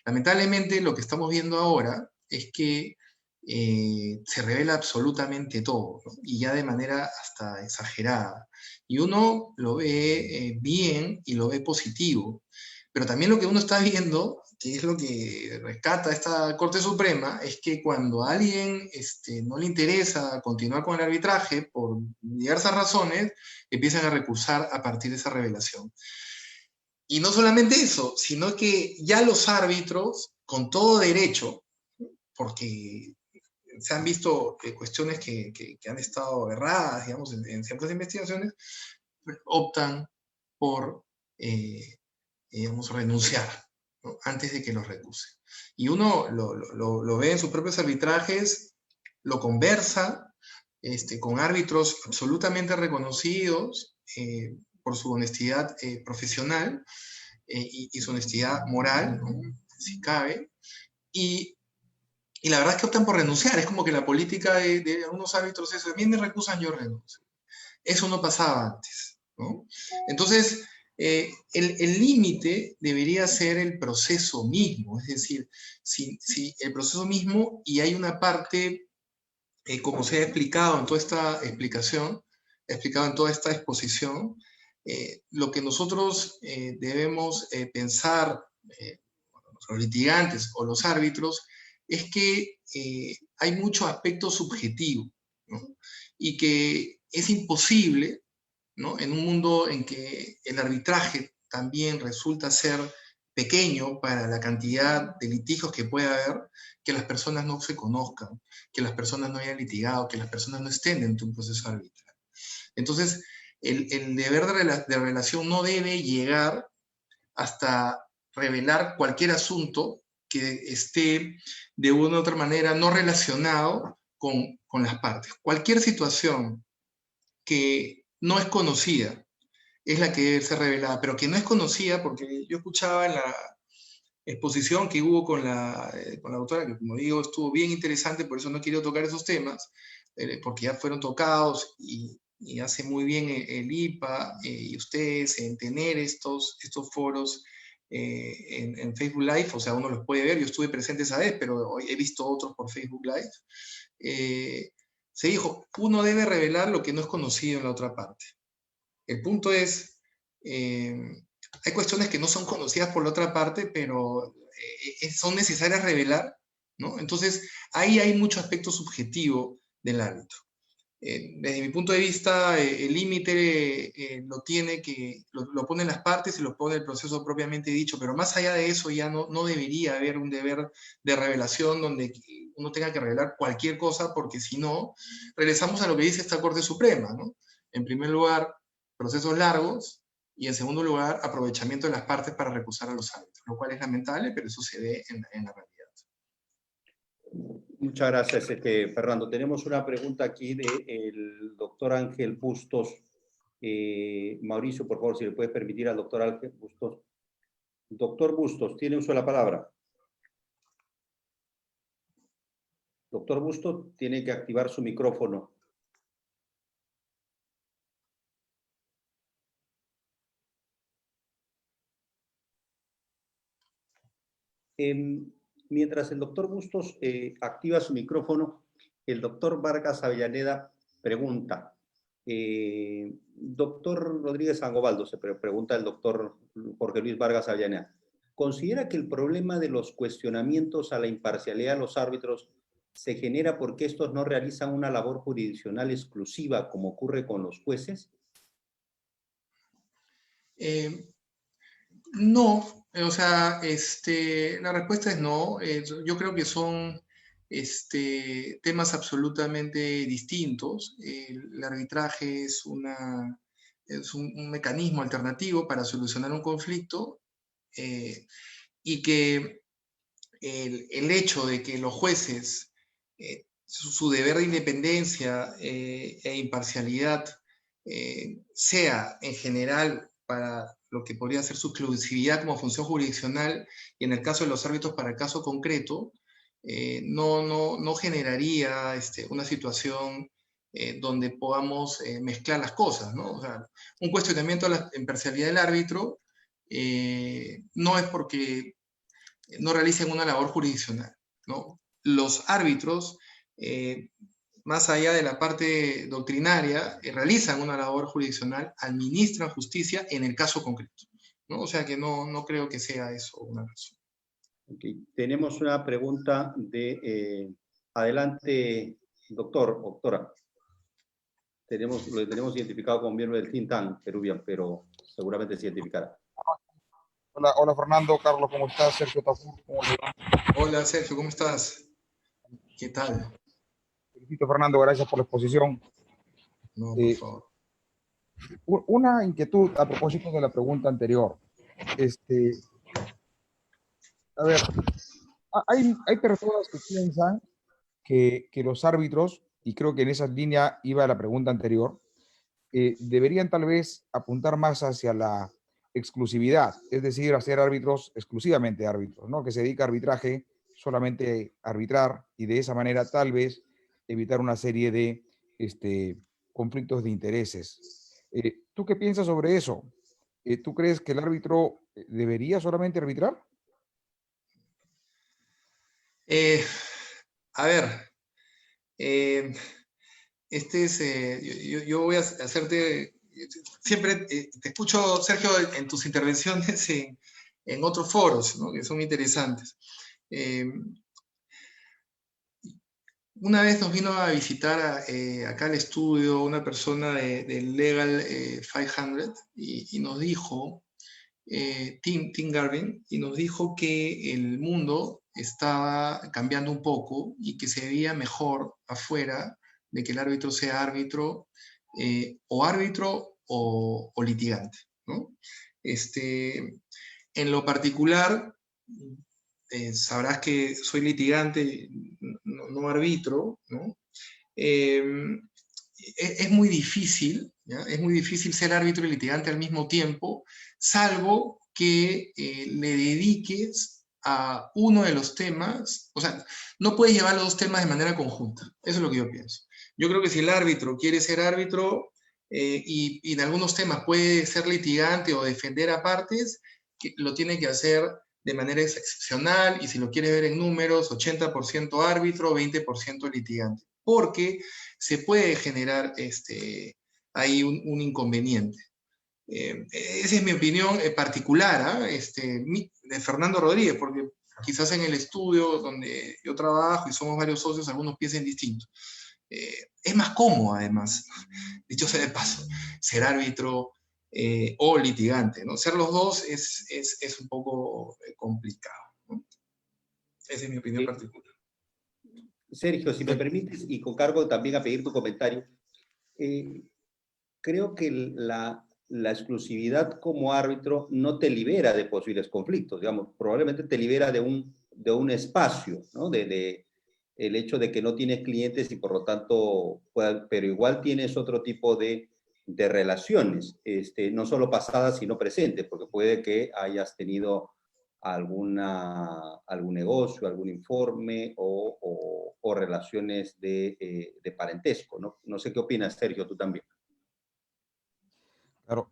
Lamentablemente lo que estamos viendo ahora es que se revela absolutamente todo, ¿no? Y ya de manera hasta exagerada. Y uno lo ve bien y lo ve positivo, pero también lo que uno está viendo, que es lo que rescata esta Corte Suprema, es que cuando a alguien no le interesa continuar con el arbitraje por diversas razones, empiezan a recursar a partir de esa revelación. Y no solamente eso, sino que ya los árbitros, con todo derecho, porque se han visto cuestiones que han estado erradas, digamos, en ciertas investigaciones, optan por, digamos, renunciar, ¿no? Antes de que los recusen. Y uno lo ve en sus propios arbitrajes, lo conversa con árbitros absolutamente reconocidos por su honestidad profesional y su honestidad moral, ¿no? Si cabe, y la verdad es que optan por renunciar. Es como que la política de algunos árbitros es, a mí me recusan, yo renuncio. Eso no pasaba antes, ¿no? Entonces, el límite debería ser el proceso mismo, es decir, si el proceso mismo, y hay una parte, como se ha explicado en toda esta explicación, explicado en toda esta exposición, lo que nosotros debemos pensar, los litigantes o los árbitros, es que hay mucho aspecto subjetivo, ¿no? Y que es imposible, ¿no? En un mundo en que el arbitraje también resulta ser pequeño para la cantidad de litigios que puede haber, que las personas no se conozcan, que las personas no hayan litigado, que las personas no estén dentro de un proceso arbitral. Entonces, el deber de relación no debe llegar hasta revelar cualquier asunto que esté de una u otra manera no relacionado con las partes. Cualquier situación que no es conocida es la que debe ser revelada, pero que no es conocida, porque yo escuchaba en la exposición que hubo con la autora, que como digo, estuvo bien interesante, por eso no quiero tocar esos temas, porque ya fueron tocados y hace muy bien el IPA y ustedes en tener estos foros en Facebook Live, o sea, uno los puede ver, yo estuve presente esa vez, pero hoy he visto otros por Facebook Live. Se dijo, uno debe revelar lo que no es conocido en la otra parte. El punto es, hay cuestiones que no son conocidas por la otra parte, pero son necesarias revelar, ¿no? Entonces, ahí hay mucho aspecto subjetivo del árbitro. Desde mi punto de vista, el límite lo ponen las partes y lo pone el proceso propiamente dicho, pero más allá de eso ya no debería haber un deber de revelación donde uno tenga que revelar cualquier cosa, porque si no, regresamos a lo que dice esta Corte Suprema, ¿no? En primer lugar, procesos largos, y en segundo lugar, aprovechamiento de las partes para recusar a los árbitros, lo cual es lamentable, pero eso se ve en la realidad. Muchas gracias, Fernando. Tenemos una pregunta aquí del doctor Ángel Bustos. Mauricio, por favor, si le puedes permitir al doctor Ángel Bustos. Doctor Bustos, tiene uso de la palabra. Doctor Bustos, tiene que activar su micrófono. Mientras el doctor Bustos activa su micrófono, el doctor Vargas Avellaneda pregunta. Doctor Rodríguez Sangobaldo, se pregunta el doctor Jorge Luis Vargas Avellaneda. ¿Considera que el problema de los cuestionamientos a la imparcialidad de los árbitros se genera porque estos no realizan una labor jurisdiccional exclusiva como ocurre con los jueces? No, o sea, la respuesta es no. Yo creo que son temas absolutamente distintos. El arbitraje es un mecanismo alternativo para solucionar un conflicto, y que el hecho de que los jueces, su deber de independencia e imparcialidad sea en general para lo que podría ser su exclusividad como función jurisdiccional, y en el caso de los árbitros para el caso concreto, no generaría una situación donde podamos mezclar las cosas, ¿no? O sea, un cuestionamiento a la imparcialidad del árbitro no es porque no realicen una labor jurisdiccional, ¿no? Los árbitros, más allá de la parte doctrinaria, realizan una labor jurisdiccional, administran justicia en el caso concreto, ¿no? O sea que no creo que sea eso una razón. Okay. Tenemos una pregunta de... adelante, doctora. Lo tenemos identificado como miembro del think tank Peruvian, pero seguramente se identificará. Hola Fernando, Carlos, ¿cómo estás? Sergio Tafur, ¿cómo le va? Hola Sergio, ¿cómo estás? ¿Qué tal? Felicito Fernando, gracias por la exposición. No, por favor. Una inquietud a propósito de la pregunta anterior. A ver, hay personas que piensan que los árbitros, y creo que en esa línea iba la pregunta anterior, deberían tal vez apuntar más hacia la exclusividad, es decir, hacer árbitros, exclusivamente árbitros, ¿no? Que se dedica a arbitraje, solamente a arbitrar, y de esa manera tal vez evitar una serie de conflictos de intereses. ¿Tú qué piensas sobre eso? ¿Tú crees que el árbitro debería solamente arbitrar? A ver, yo voy a hacerte, siempre te escucho, Sergio, en tus intervenciones en otros foros, ¿no? Que son interesantes. Una vez nos vino a visitar acá al estudio una persona de Legal 500 y nos dijo, Tim Garvin, y nos dijo que el mundo estaba cambiando un poco y que se veía mejor afuera de que el árbitro sea árbitro, o litigante, ¿no? En lo particular, sabrás que soy litigante, no arbitro, ¿no? Es muy difícil, ¿ya? Es muy difícil ser árbitro y litigante al mismo tiempo, salvo que le dediques a uno de los temas. O sea, no puedes llevar los dos temas de manera conjunta. Eso es lo que yo pienso. Yo creo que si el árbitro quiere ser árbitro y en algunos temas puede ser litigante o defender a partes, lo tiene que hacer de manera excepcional, y si lo quiere ver en números, 80% árbitro, 20% litigante, porque se puede generar ahí un inconveniente. Esa es mi opinión particular, de Fernando Rodríguez, porque quizás en el estudio donde yo trabajo y somos varios socios, algunos piensen distinto. Es más cómodo, además, dicho sea de paso, ser árbitro o litigante, ¿no? Ser los dos es un poco complicado, ¿no? Esa es mi opinión Eh, particular. Sergio, si me permites, y con cargo también a pedir tu comentario, eh, creo que la exclusividad como árbitro no te libera de posibles conflictos, digamos, probablemente te libera de un espacio, ¿no? El hecho de que no tienes clientes y por lo tanto, pero igual tienes otro tipo de relaciones, no solo pasadas, sino presentes, porque puede que hayas tenido algún negocio, algún informe o relaciones de parentesco, ¿no? No sé qué opinas, Sergio, tú también. Claro,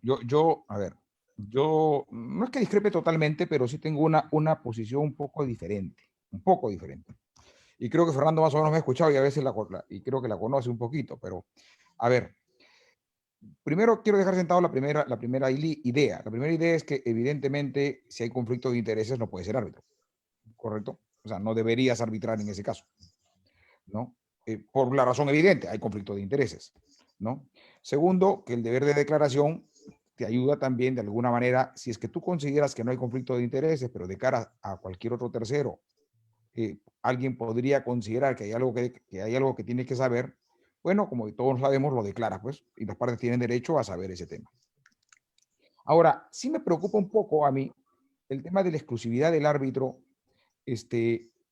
a ver, yo no es que discrepe totalmente, pero sí tengo una posición un poco diferente, un poco diferente. Y creo que Fernando más o menos me ha escuchado y a veces y creo que la conoce un poquito, pero a ver, primero quiero dejar sentado la primera idea. La primera idea es que evidentemente si hay conflicto de intereses no puedes ser árbitro, ¿correcto? O sea, no deberías arbitrar en ese caso, ¿no? Por la razón evidente, hay conflicto de intereses, ¿no? Segundo, que el deber de declaración te ayuda también de alguna manera, si es que tú consideras que no hay conflicto de intereses, pero de cara a cualquier otro tercero, alguien podría considerar que hay algo que tiene que saber, bueno, como todos sabemos, lo declara, pues, y las partes tienen derecho a saber ese tema. Ahora, sí me preocupa un poco a mí el tema de la exclusividad del árbitro, y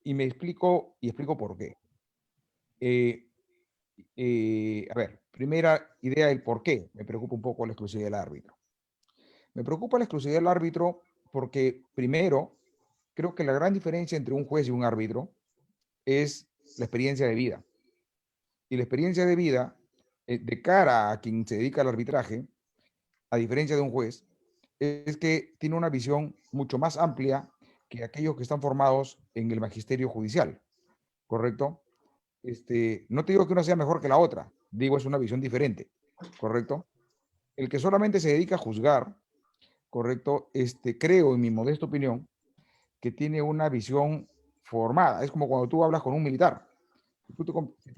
y explico por qué. Eh, a ver, primera idea, el por qué me preocupa un poco la exclusividad del árbitro. Me preocupa la exclusividad del árbitro porque, primero, creo que la gran diferencia entre un juez y un árbitro es la experiencia de vida. Y la experiencia de vida, de cara a quien se dedica al arbitraje, a diferencia de un juez, es que tiene una visión mucho más amplia que aquellos que están formados en el magisterio judicial, ¿correcto? No te digo que una sea mejor que la otra, digo es una visión diferente, ¿correcto? El que solamente se dedica a juzgar, ¿correcto? Creo, en mi modesta opinión, que tiene una visión formada. Es como cuando tú hablas con un militar. Si tú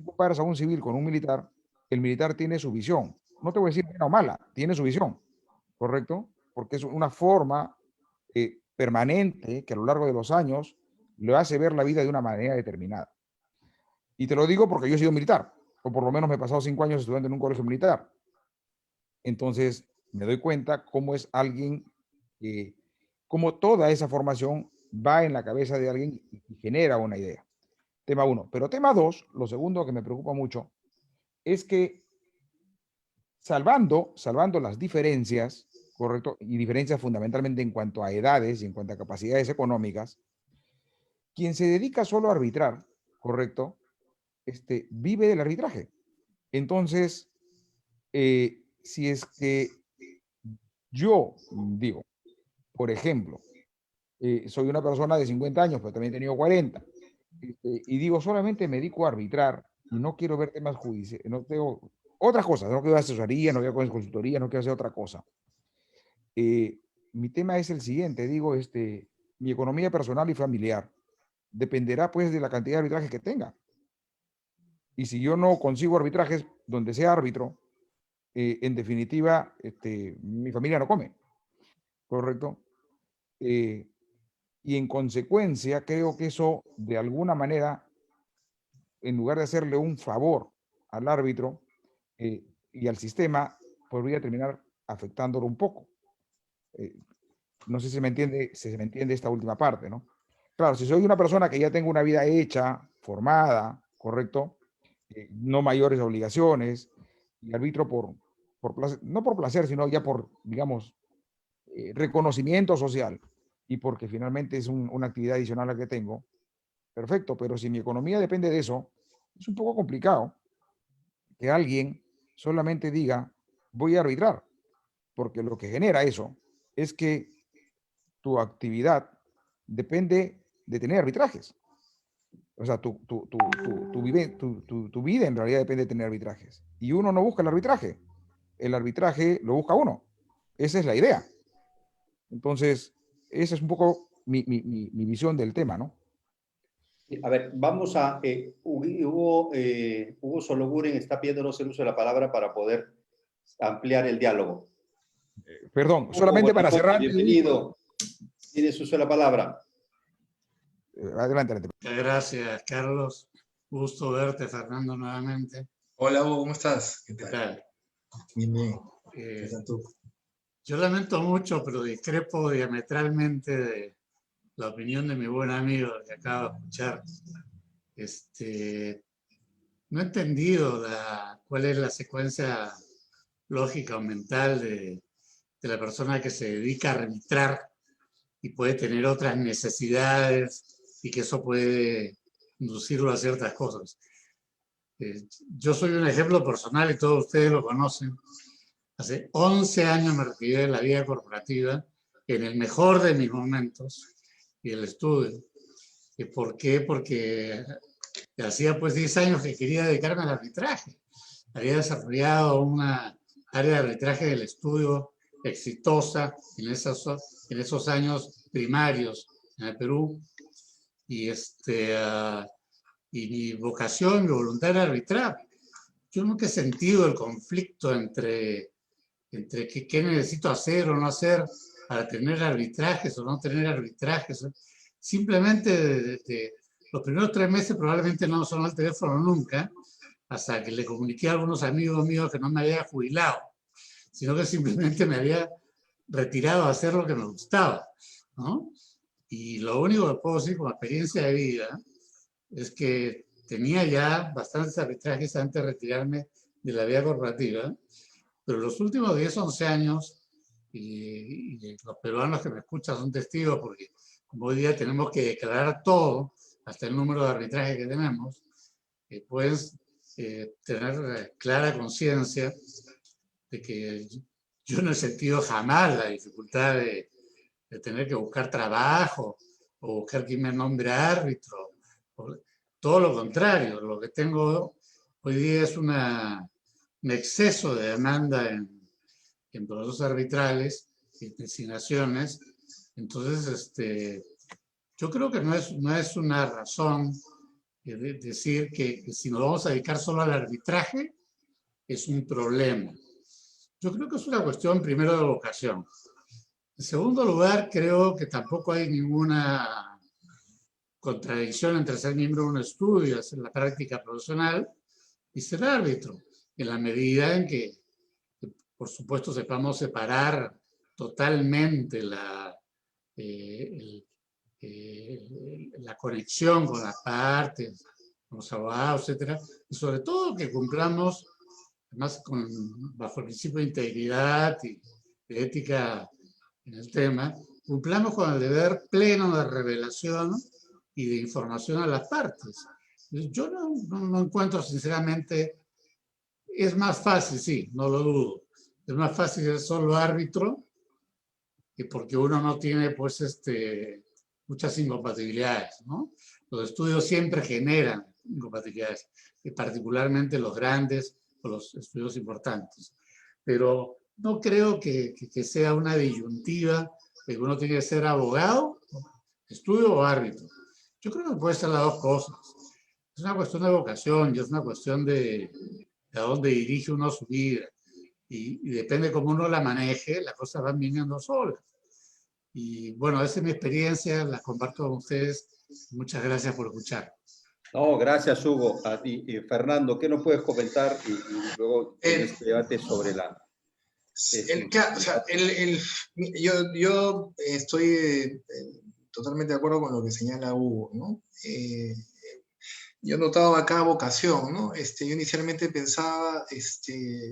comparas a un civil con un militar, el militar tiene su visión. No te voy a decir buena o mala, tiene su visión, ¿correcto? Porque es una forma permanente que a lo largo de los años le hace ver la vida de una manera determinada. Y te lo digo porque yo he sido militar, o por lo menos me he pasado 5 años estudiando en un colegio militar. Entonces, me doy cuenta cómo es alguien, eh, cómo toda esa formación va en la cabeza de alguien y genera una idea. Tema uno. Pero tema dos, lo segundo que me preocupa mucho, es que salvando las diferencias, ¿correcto? Y diferencias fundamentalmente en cuanto a edades y en cuanto a capacidades económicas, quien se dedica solo a arbitrar, ¿correcto? Vive del arbitraje. Entonces, si es que yo digo, por ejemplo, soy una persona de 50 años, pero también he tenido 40, y digo, solamente me dedico a arbitrar y no quiero ver temas judiciales, no tengo otras cosas, no quiero asesoría, no quiero consultoría, no quiero hacer otra cosa. Mi tema es el siguiente, digo, mi economía personal y familiar dependerá pues de la cantidad de arbitrajes que tenga. Y si yo no consigo arbitrajes donde sea árbitro, en definitiva, mi familia no come, ¿correcto? Y en consecuencia, creo que eso, de alguna manera, en lugar de hacerle un favor al árbitro y al sistema, podría terminar afectándolo un poco. No sé si se me entiende esta última parte, ¿no? Claro, si soy una persona que ya tengo una vida hecha, formada, ¿correcto? No mayores obligaciones, y arbitro por placer, no por placer, sino ya por, digamos, reconocimiento social y porque finalmente es una actividad adicional a la que tengo, perfecto, pero si mi economía depende de eso, es un poco complicado que alguien solamente diga, voy a arbitrar, porque lo que genera eso es que tu actividad depende de tener arbitrajes. O sea, tu vida en realidad depende de tener arbitrajes. Y uno no busca el arbitraje lo busca uno. Esa es la idea. Entonces, esa es un poco mi visión del tema, ¿no? A ver, vamos a... Hugo Sologuren está pidiéndonos el uso de la palabra para poder ampliar el diálogo. Perdón, Hugo, solamente para buenas noches, cerrar. bienvenido. Tienes uso de la palabra. Adelante, adelante. Gracias, Carlos. Gusto verte, Fernando, nuevamente. Hola, Hugo, ¿cómo estás? ¿Qué ¿Qué tal? tal? Bien, bien. ¿Qué tal tú? Yo lamento mucho, pero discrepo diametralmente de la opinión de mi buen amigo que acabo de escuchar. No he entendido cuál es la secuencia lógica o mental de la persona que se dedica a arbitrar y puede tener otras necesidades y que eso puede inducirlo a ciertas cosas. Yo soy un ejemplo personal y todos ustedes lo conocen. Hace 11 años me retiré de la vida corporativa en el mejor de mis momentos y el estudio. ¿Y por qué? Porque hacía pues 10 años que quería dedicarme al arbitraje. Había desarrollado una área de arbitraje del estudio exitosa en esos años primarios en el Perú y, y mi vocación, mi voluntad era arbitrar. Yo nunca he sentido el conflicto entre qué necesito hacer o no hacer para tener arbitrajes o no tener arbitrajes. Simplemente los primeros 3 meses probablemente no sonó el teléfono nunca, hasta que le comuniqué a algunos amigos míos que no me había jubilado, sino que simplemente me había retirado a hacer lo que me gustaba, ¿no? Y lo único que puedo decir como experiencia de vida es que tenía ya bastantes arbitrajes antes de retirarme de la vida corporativa, pero los últimos 10, 11 años, y los peruanos que me escuchan son testigos, porque como hoy día tenemos que declarar todo, hasta el número de arbitraje que tenemos, puedes tener clara conciencia de que yo no he sentido jamás la dificultad de tener que buscar trabajo o buscar quien me nombre árbitro. Todo lo contrario, lo que tengo hoy día es un exceso de demanda en procesos arbitrales y designaciones. Entonces, yo creo que no es una razón decir que si nos vamos a dedicar solo al arbitraje es un problema. Yo creo que es una cuestión primero de vocación. En segundo lugar, creo que tampoco hay ninguna contradicción entre ser miembro de un estudio, hacer la práctica profesional y ser árbitro, en la medida en que, por supuesto, sepamos separar totalmente la conexión con las partes, con los abogados, etcétera, y sobre todo que cumplamos, además bajo el principio de integridad y de ética en el tema, cumplamos con el deber pleno de revelación y de información a las partes. Yo no encuentro, sinceramente, es más fácil, sí, no lo dudo, es más fácil ser solo árbitro, que porque uno no tiene, pues, muchas incompatibilidades, ¿no? Los estudios siempre generan incompatibilidades, y particularmente los grandes o los estudios importantes. Pero no creo que sea una disyuntiva de que uno tiene que ser abogado, estudio o árbitro. Yo creo que puede ser las dos cosas. Es una cuestión de vocación y es una cuestión de a dónde dirige uno su vida. Y depende cómo uno la maneje, las cosas van viniendo solas. Y bueno, esa es mi experiencia, la comparto con ustedes. Muchas gracias por escuchar. No, gracias, Hugo. A ti, Fernando, ¿qué nos puedes comentar? Y luego en este debate sobre la... Yo estoy totalmente de acuerdo con lo que señala Hugo, ¿no? Yo notaba acá vocación, ¿no? Yo inicialmente pensaba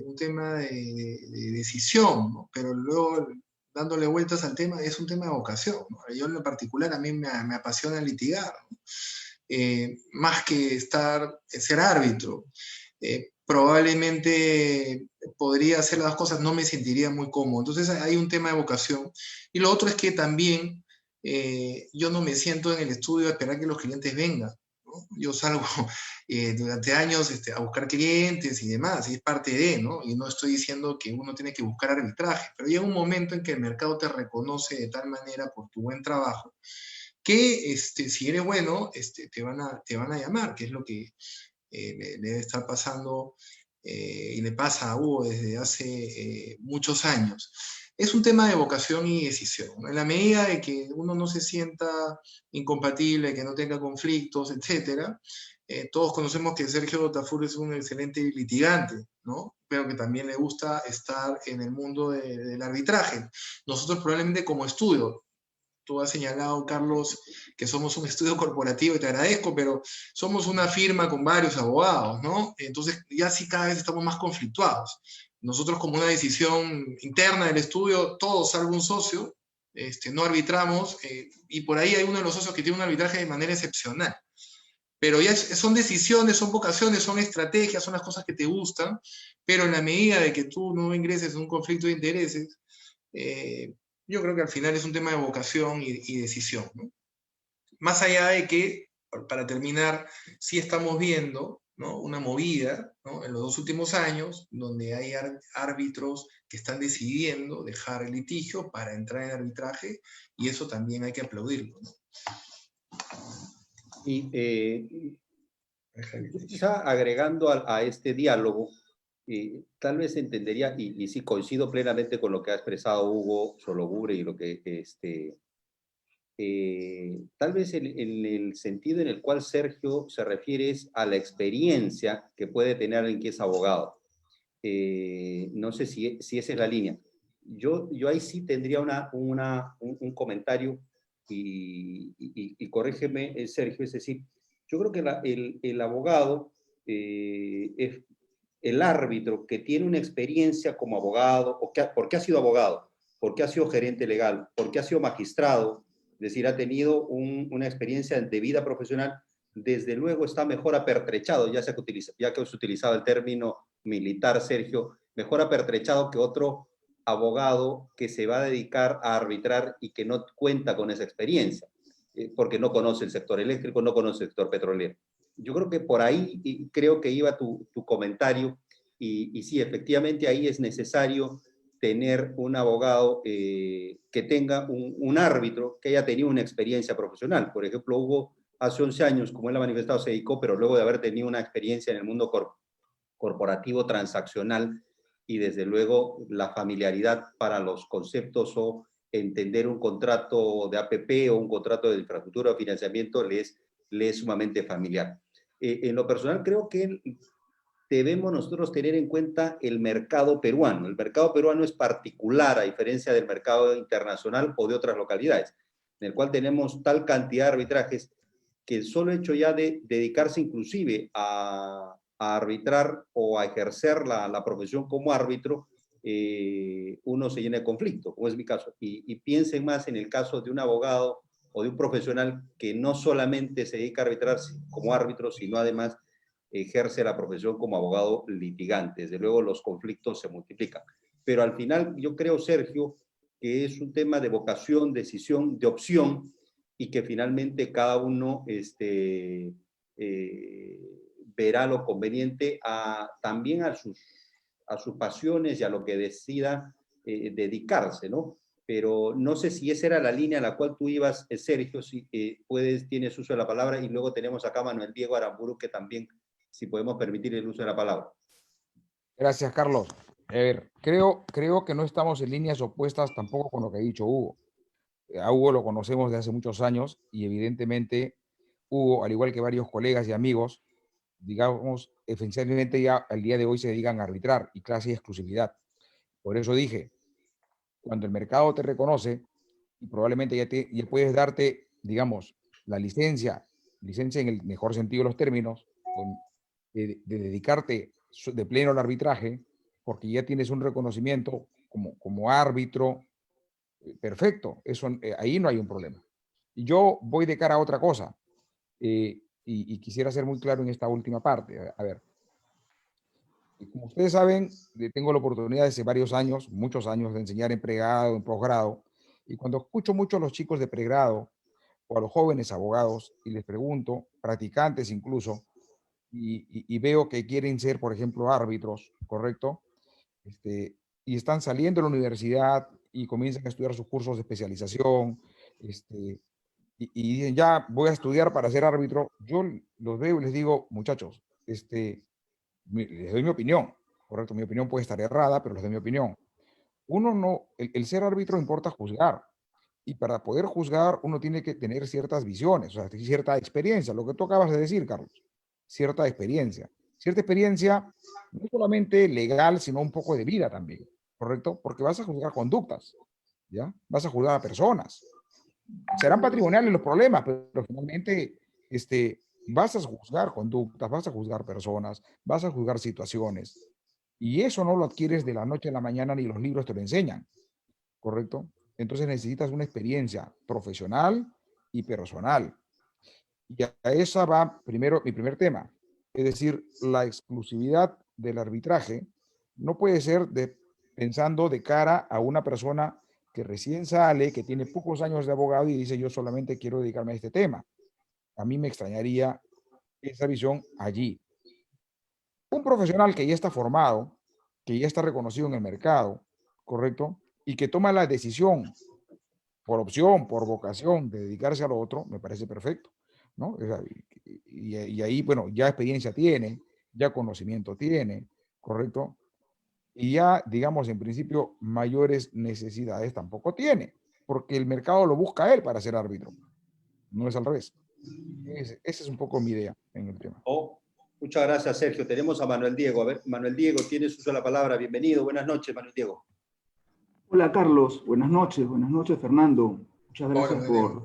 un tema de decisión, ¿no? Pero luego, dándole vueltas al tema, es un tema de vocación, ¿no? Yo en lo particular, a mí me apasiona litigar, ¿no? Más que ser árbitro. Probablemente podría hacer las cosas, no me sentiría muy cómodo. Entonces hay un tema de vocación. Y lo otro es que también yo no me siento en el estudio a esperar que los clientes vengan, ¿no? Yo salgo durante años a buscar clientes y demás, y es parte de, ¿no? Y no estoy diciendo que uno tiene que buscar arbitraje, pero llega un momento en que el mercado te reconoce de tal manera por tu buen trabajo que si eres bueno, te van a llamar, que es lo que le debe estar pasando y le pasa a Hugo desde hace muchos años. Es un tema de vocación y decisión. En la medida de que uno no se sienta incompatible, que no tenga conflictos, etc., todos conocemos que Sergio Tafur es un excelente litigante, ¿no? Pero que también le gusta estar en el mundo del arbitraje. Nosotros probablemente como estudio, tú has señalado, Carlos, que somos un estudio corporativo y te agradezco, pero somos una firma con varios abogados, ¿no? Entonces ya sí cada vez estamos más conflictuados. Nosotros como una decisión interna del estudio, todos salvo un socio, no arbitramos y por ahí hay uno de los socios que tiene un arbitraje de manera excepcional. Pero ya son decisiones, son vocaciones, son estrategias, son las cosas que te gustan, pero en la medida de que tú no ingreses en un conflicto de intereses, yo creo que al final es un tema de vocación y decisión, ¿no? Más allá de que, para terminar, sí estamos viendo, ¿no?, una movida, ¿no?, en los 2 últimos años, donde hay árbitros que están decidiendo dejar el litigio para entrar en arbitraje, y eso también hay que aplaudirlo, ¿no? Y quizá agregando a este diálogo, tal vez entendería, y sí coincido plenamente con lo que ha expresado Hugo Sologur y lo que tal vez en el sentido en el cual Sergio se refiere es a la experiencia que puede tener alguien que es abogado. No sé si esa es la línea. Yo ahí sí tendría un comentario y corrígeme, Sergio, es decir, yo creo que el abogado es el árbitro que tiene una experiencia como abogado, porque ha sido abogado, porque ha sido gerente legal, porque ha sido magistrado, es decir, ha tenido una experiencia de vida profesional, desde luego está mejor apertrechado, ya que has utilizado el término militar, Sergio, mejor apertrechado que otro abogado que se va a dedicar a arbitrar y que no cuenta con esa experiencia, porque no conoce el sector eléctrico, no conoce el sector petrolero. Yo creo que por ahí creo que iba tu comentario y sí, efectivamente ahí es necesario tener un abogado que tenga un árbitro que haya tenido una experiencia profesional. Por ejemplo, Hugo hace 11 años, como él ha manifestado, se dedicó, pero luego de haber tenido una experiencia en el mundo corporativo transaccional y desde luego la familiaridad para los conceptos o entender un contrato de APP o un contrato de infraestructura o financiamiento le es sumamente familiar. En lo personal creo que debemos nosotros tener en cuenta el mercado peruano. El mercado peruano es particular a diferencia del mercado internacional o de otras localidades, en el cual tenemos tal cantidad de arbitrajes que el solo hecho ya de dedicarse inclusive a arbitrar o a ejercer la profesión como árbitro, uno se llena de conflicto, como es mi caso. Y piensen más en el caso de un abogado o de un profesional que no solamente se dedica a arbitrar como árbitro, sino además ejerce la profesión como abogado litigante. Desde luego los conflictos se multiplican. Pero al final yo creo, Sergio, que es un tema de vocación, decisión, de opción, y que finalmente cada uno verá lo conveniente también a sus pasiones y a lo que decida dedicarse, ¿no? Pero no sé si esa era la línea a la cual tú ibas, Sergio, si tienes uso de la palabra, y luego tenemos acá a Manuel Diego Aramburu, que también, si podemos permitir el uso de la palabra. Gracias, Carlos. A ver, creo que no estamos en líneas opuestas tampoco con lo que ha dicho Hugo. A Hugo lo conocemos desde hace muchos años y evidentemente Hugo, al igual que varios colegas y amigos, digamos, esencialmente ya al día de hoy se dedican a arbitrar y clase y exclusividad. Por eso dije, cuando el mercado te reconoce y probablemente ya puedes darte, digamos, la licencia en el mejor sentido de los términos, de dedicarte de pleno al arbitraje, porque ya tienes un reconocimiento como árbitro, perfecto, eso, ahí no hay un problema. Y yo voy de cara a otra cosa, y quisiera ser muy claro en esta última parte. A ver, como ustedes saben, tengo la oportunidad desde varios años, muchos años, de enseñar en pregrado, en posgrado, y cuando escucho mucho a los chicos de pregrado o a los jóvenes abogados y les pregunto, practicantes incluso, y veo que quieren ser, por ejemplo, árbitros, ¿correcto? Y están saliendo de la universidad y comienzan a estudiar sus cursos de especialización, y dicen, ya voy a estudiar para ser árbitro, yo los veo y les digo, muchachos, les doy mi opinión, correcto, mi opinión puede estar errada, pero les doy mi opinión. Uno no, el ser árbitro importa juzgar, y para poder juzgar uno tiene que tener ciertas visiones, o sea, cierta experiencia, lo que tú acabas de decir, Carlos, cierta experiencia no solamente legal, sino un poco de vida también, ¿correcto? Porque vas a juzgar conductas, ¿ya? Vas a juzgar a personas. Serán patrimoniales los problemas, pero finalmente vas a juzgar conductas, vas a juzgar personas, vas a juzgar situaciones. Y eso no lo adquieres de la noche a la mañana ni los libros te lo enseñan, ¿correcto? Entonces necesitas una experiencia profesional y personal. Y a esa va primero mi primer tema. Es decir, la exclusividad del arbitraje no puede ser pensando de cara a una persona que recién sale, que tiene pocos años de abogado y dice yo solamente quiero dedicarme a este tema. A mí me extrañaría esa visión allí. Un profesional que ya está formado, que ya está reconocido en el mercado, ¿correcto? Y que toma la decisión por opción, por vocación de dedicarse a lo otro, me parece perfecto, ¿no? O sea, y ahí, bueno, ya experiencia tiene, ya conocimiento tiene, ¿correcto? Y ya, digamos, en principio, mayores necesidades tampoco tiene, porque el mercado lo busca a él para ser árbitro, no es al revés. Esa es un poco mi idea en el tema. Oh, muchas gracias, Sergio. Tenemos a Manuel Diego. A ver, Manuel Diego, tienes uso de la palabra. Bienvenido. Buenas noches, Manuel Diego. Hola Carlos, buenas noches Fernando. Muchas gracias Hola,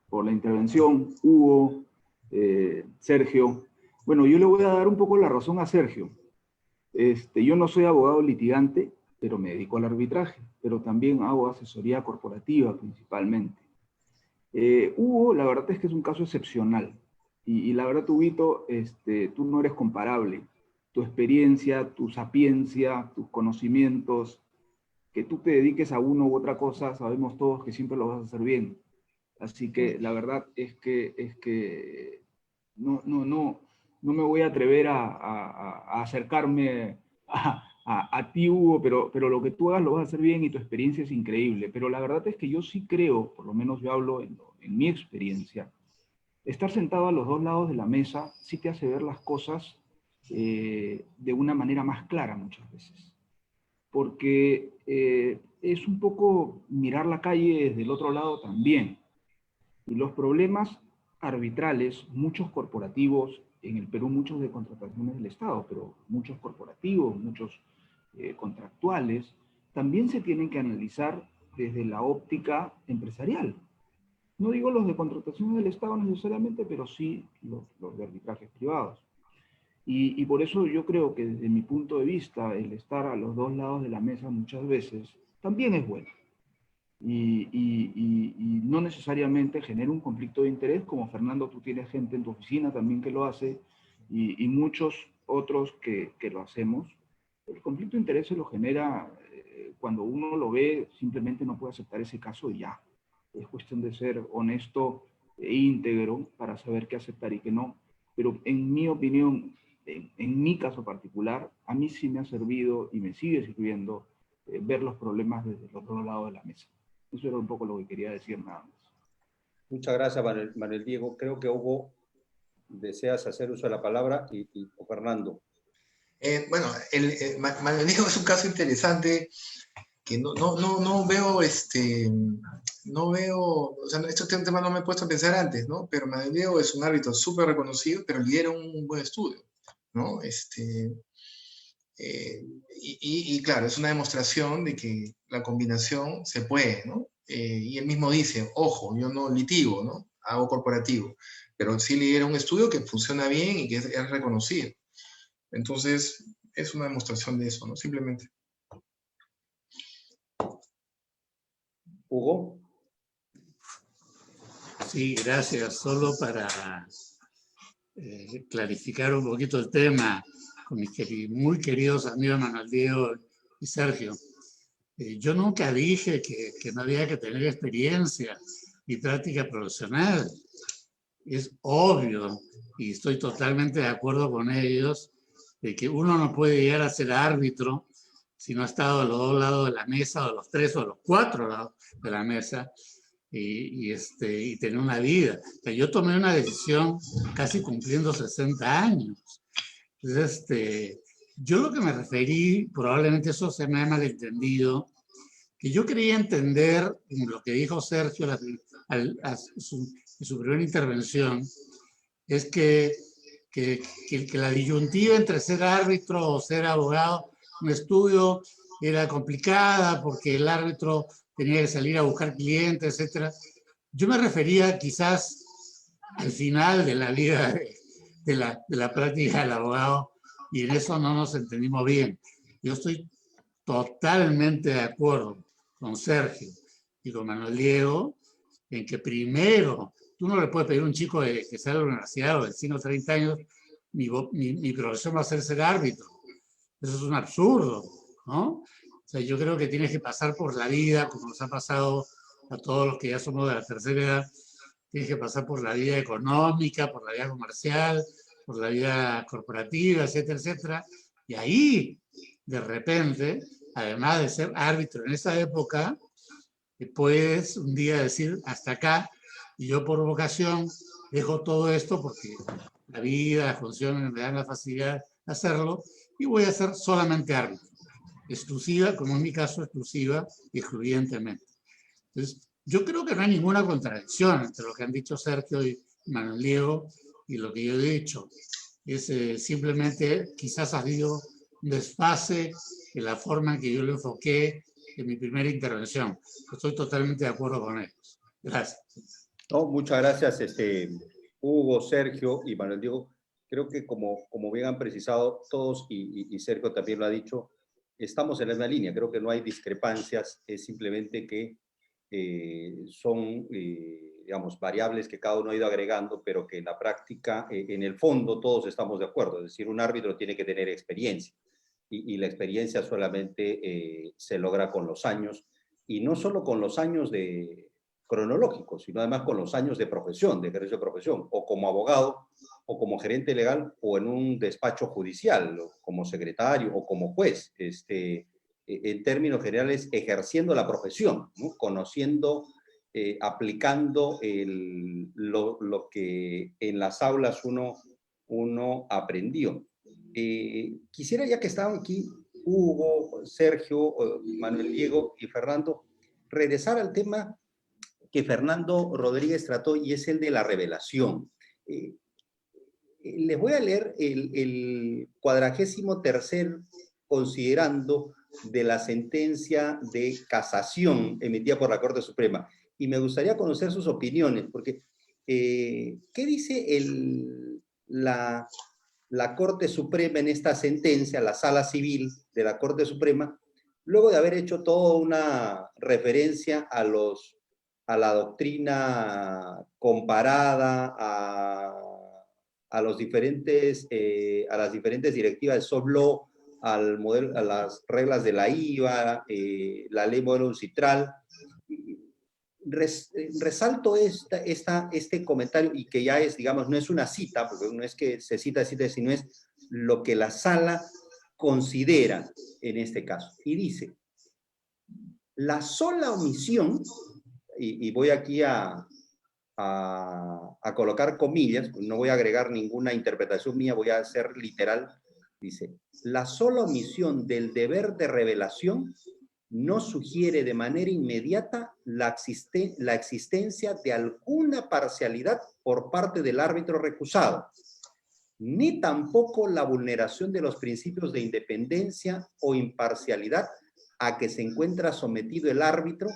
por la intervención, Hugo, Sergio. Bueno, yo le voy a dar un poco la razón a Sergio. Yo no soy abogado litigante, pero me dedico al arbitraje, pero también hago asesoría corporativa principalmente. Hugo, la verdad es que es un caso excepcional. Y la verdad, Huguito, tú no eres comparable. Tu experiencia, tu sapiencia, tus conocimientos, que tú te dediques a uno u otra cosa, sabemos todos que siempre lo vas a hacer bien. Así que la verdad es que no me voy a atrever a acercarme a ti, Hugo, pero lo que tú hagas lo vas a hacer bien y tu experiencia es increíble. Pero la verdad es que yo sí creo, por lo menos yo hablo en mi experiencia, estar sentado a los dos lados de la mesa sí te hace ver las cosas de una manera más clara muchas veces. Porque es un poco mirar la calle desde el otro lado también. Y los problemas arbitrales, muchos corporativos, en el Perú muchos de contrataciones del Estado, pero muchos corporativos, muchos contractuales, también se tienen que analizar desde la óptica empresarial. No digo los de contrataciones del Estado necesariamente, pero sí los de arbitrajes privados. Y por eso yo creo que desde mi punto de vista, el estar a los dos lados de la mesa muchas veces también es bueno. Y no necesariamente genera un conflicto de interés, como Fernando, tú tienes gente en tu oficina también que lo hace, y muchos otros que lo hacemos. El conflicto de interés se lo genera cuando uno lo ve, simplemente no puede aceptar ese caso y ya. Es cuestión de ser honesto e íntegro para saber qué aceptar y qué no. Pero en mi opinión, en mi caso particular, a mí sí me ha servido y me sigue sirviendo ver los problemas desde el otro lado de la mesa. Eso era un poco lo que quería decir nada más. Muchas gracias, Manuel Diego. Creo que Hugo deseas hacer uso de la palabra o Fernando. Bueno, Manuel Diego es un caso interesante que no veo, o sea, este tema no me he puesto a pensar antes, ¿no? Pero Manuel Diego es un árbitro súper reconocido, pero lidera un buen estudio, ¿no? Y claro, es una demostración de que la combinación se puede, ¿no? Y él mismo dice, ojo, yo no litigo, ¿no? Hago corporativo, pero sí lidera un estudio que funciona bien y que es reconocido. Entonces, es una demostración de eso, ¿no? Simplemente. Hugo. Sí, gracias. Solo para clarificar un poquito el tema con mis muy queridos amigos Manuel Diego y Sergio. Yo nunca dije que no había que tener experiencia y práctica profesional. Es obvio, y estoy totalmente de acuerdo con ellos, de que uno no puede llegar a ser árbitro si no ha estado a los dos lados de la mesa, o los tres, o los cuatro lados de la mesa, y tener una vida. O sea, yo tomé una decisión casi cumpliendo 60 años. Entonces, yo lo que me referí, probablemente eso se me ha malentendido, que yo quería entender lo que dijo Sergio en su primera intervención, es que la disyuntiva entre ser árbitro o ser abogado, un estudio era complicada porque el árbitro tenía que salir a buscar clientes, etc. Yo me refería quizás al final de la vida de la práctica del abogado, y en eso no nos entendimos bien. Yo estoy totalmente de acuerdo con Sergio y con Manuel Diego en que primero, tú no le puedes pedir a un chico que sale de la universidad o de 5 o 30 años, mi profesión va a ser árbitro. Eso es un absurdo, ¿no? O sea, yo creo que tienes que pasar por la vida, como nos ha pasado a todos los que ya somos de la tercera edad, tienes que pasar por la vida económica, por la vida comercial, por la vida corporativa, etcétera, etcétera. Y ahí, de repente, además de ser árbitro en esa época, puedes un día decir hasta acá, y yo por vocación dejo todo esto porque la vida, las funciones me dan la facilidad de hacerlo, y voy a ser solamente árbitro, exclusiva, como en mi caso, exclusiva y excluyentemente. Entonces, yo creo que no hay ninguna contradicción entre lo que han dicho Sergio y Manuel Diego y lo que yo he dicho. Es simplemente quizás ha habido un desfase en la forma en que yo lo enfoqué en mi primera intervención. Estoy totalmente de acuerdo con ellos. Gracias. No, muchas gracias, Hugo, Sergio y Manuel Diego. Creo que como bien han precisado todos, y Sergio también lo ha dicho, estamos en la misma línea. Creo que no hay discrepancias, es simplemente que son, digamos, variables que cada uno ha ido agregando, pero que en la práctica, en el fondo, todos estamos de acuerdo. Es decir, un árbitro tiene que tener experiencia, y la experiencia solamente se logra con los años, y no solo con los años cronológicos, sino además con los años de profesión, de ejercicio de profesión, o como abogado, o como gerente legal, o en un despacho judicial, o como secretario, o como juez, en términos generales, ejerciendo la profesión, ¿no? Conociendo, aplicando lo que en las aulas uno aprendió. Quisiera, ya que estaban aquí Hugo, Sergio, Manuel Diego y Fernando, regresar al tema que Fernando Rodríguez trató, y es el de la revelación. Les voy a leer el 43º considerando de la sentencia de casación emitida por la Corte Suprema, y me gustaría conocer sus opiniones, porque ¿qué dice la Corte Suprema en esta sentencia, la Sala Civil de la Corte Suprema, luego de haber hecho toda una referencia a la doctrina comparada, a las diferentes directivas de soft law, al modelo, a las reglas de la IVA, la ley modelo UNCITRAL? Resalto este comentario, y que ya es, digamos, no es una cita, porque no es que se cita, sino es lo que la sala considera en este caso. Y dice, la sola omisión, y voy aquí a colocar comillas, no voy a agregar ninguna interpretación mía, voy a ser literal, dice, la sola omisión del deber de revelación no sugiere de manera inmediata la existencia de alguna parcialidad por parte del árbitro recusado, ni tampoco la vulneración de los principios de independencia o imparcialidad a que se encuentra sometido el árbitro,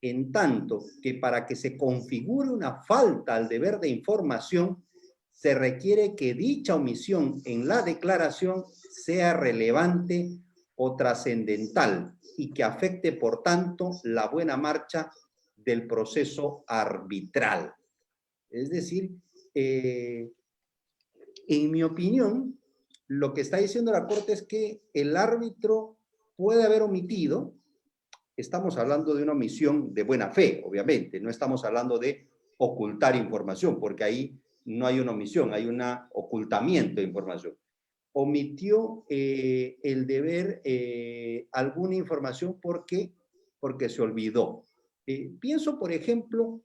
en tanto que para que se configure una falta al deber de información, se requiere que dicha omisión en la declaración sea relevante o trascendental y que afecte, por tanto, la buena marcha del proceso arbitral. Es decir, en mi opinión, lo que está diciendo la Corte es que el árbitro puede haber omitido. Estamos hablando de una omisión de buena fe, obviamente, no estamos hablando de ocultar información, porque ahí no hay una omisión, hay un ocultamiento de información. Omitió el deber alguna información porque se olvidó. Pienso, por ejemplo,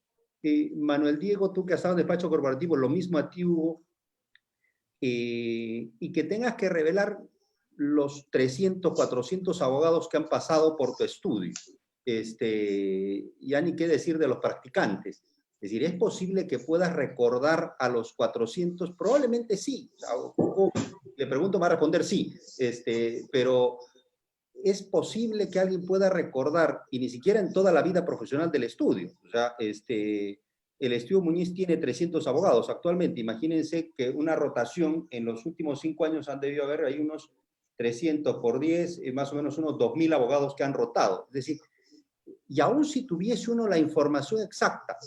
Manuel Diego, tú que has estado en despacho corporativo, lo mismo a ti, Hugo, y que tengas que revelar los 300, 400 abogados que han pasado por tu estudio. Ya ni qué decir de los practicantes. Es decir, ¿es posible que puedas recordar a los 400? Probablemente sí. O sea, Hugo, le pregunto, me va a responder sí. Pero es posible que alguien pueda recordar, y ni siquiera en toda la vida profesional del estudio. O sea, el estudio Muñiz tiene 300 abogados actualmente. Imagínense que una rotación en los últimos 5 años han debido haber, hay unos 300 por 10, más o menos unos 2.000 abogados que han rotado. Es decir, y aún si tuviese uno la información exacta,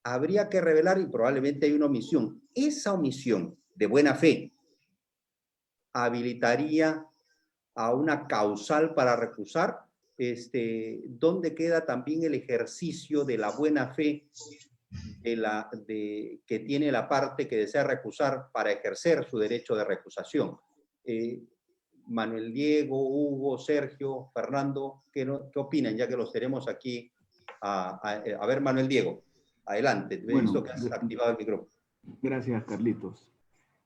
habría que revelar, y probablemente hay una omisión. Esa omisión de buena fe habilitaría a una causal para recusar, ¿dónde queda también el ejercicio de la buena fe que tiene la parte que desea recusar para ejercer su derecho de recusación? Manuel Diego, Hugo, Sergio, Fernando, ¿qué opinan? Ya que los tenemos aquí. A ver, Manuel Diego, adelante. He visto que has activado el micrófono. Gracias, Carlitos.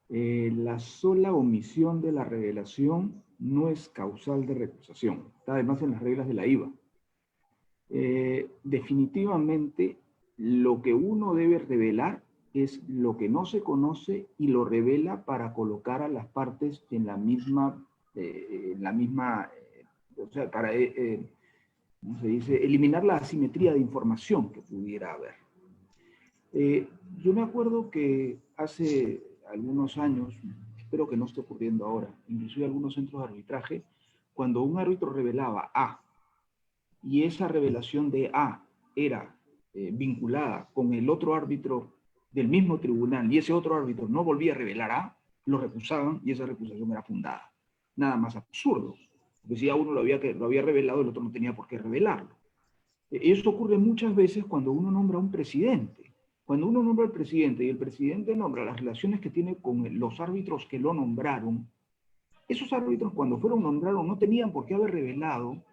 La sola omisión de la revelación no es causal de recusación. Está además en las reglas de la IVA. Definitivamente, lo que uno debe revelar es lo que no se conoce y lo revela para colocar a las partes en la misma, o sea, para, ¿cómo se dice?, eliminar la asimetría de información que pudiera haber. Yo me acuerdo que hace algunos años, espero que no esté ocurriendo ahora, inclusive algunos centros de arbitraje, cuando un árbitro revelaba A y esa revelación de A era vinculada con el otro árbitro del mismo tribunal y ese otro árbitro no volvía a revelar A, lo recusaban y esa recusación era fundada. Nada más absurdo, porque si a uno lo había revelado, el otro no tenía por qué revelarlo. Eso ocurre muchas veces cuando uno nombra a un presidente. Cuando uno nombra al presidente y el presidente nombra las relaciones que tiene con los árbitros que lo nombraron, esos árbitros cuando fueron nombrados no tenían por qué haber revelado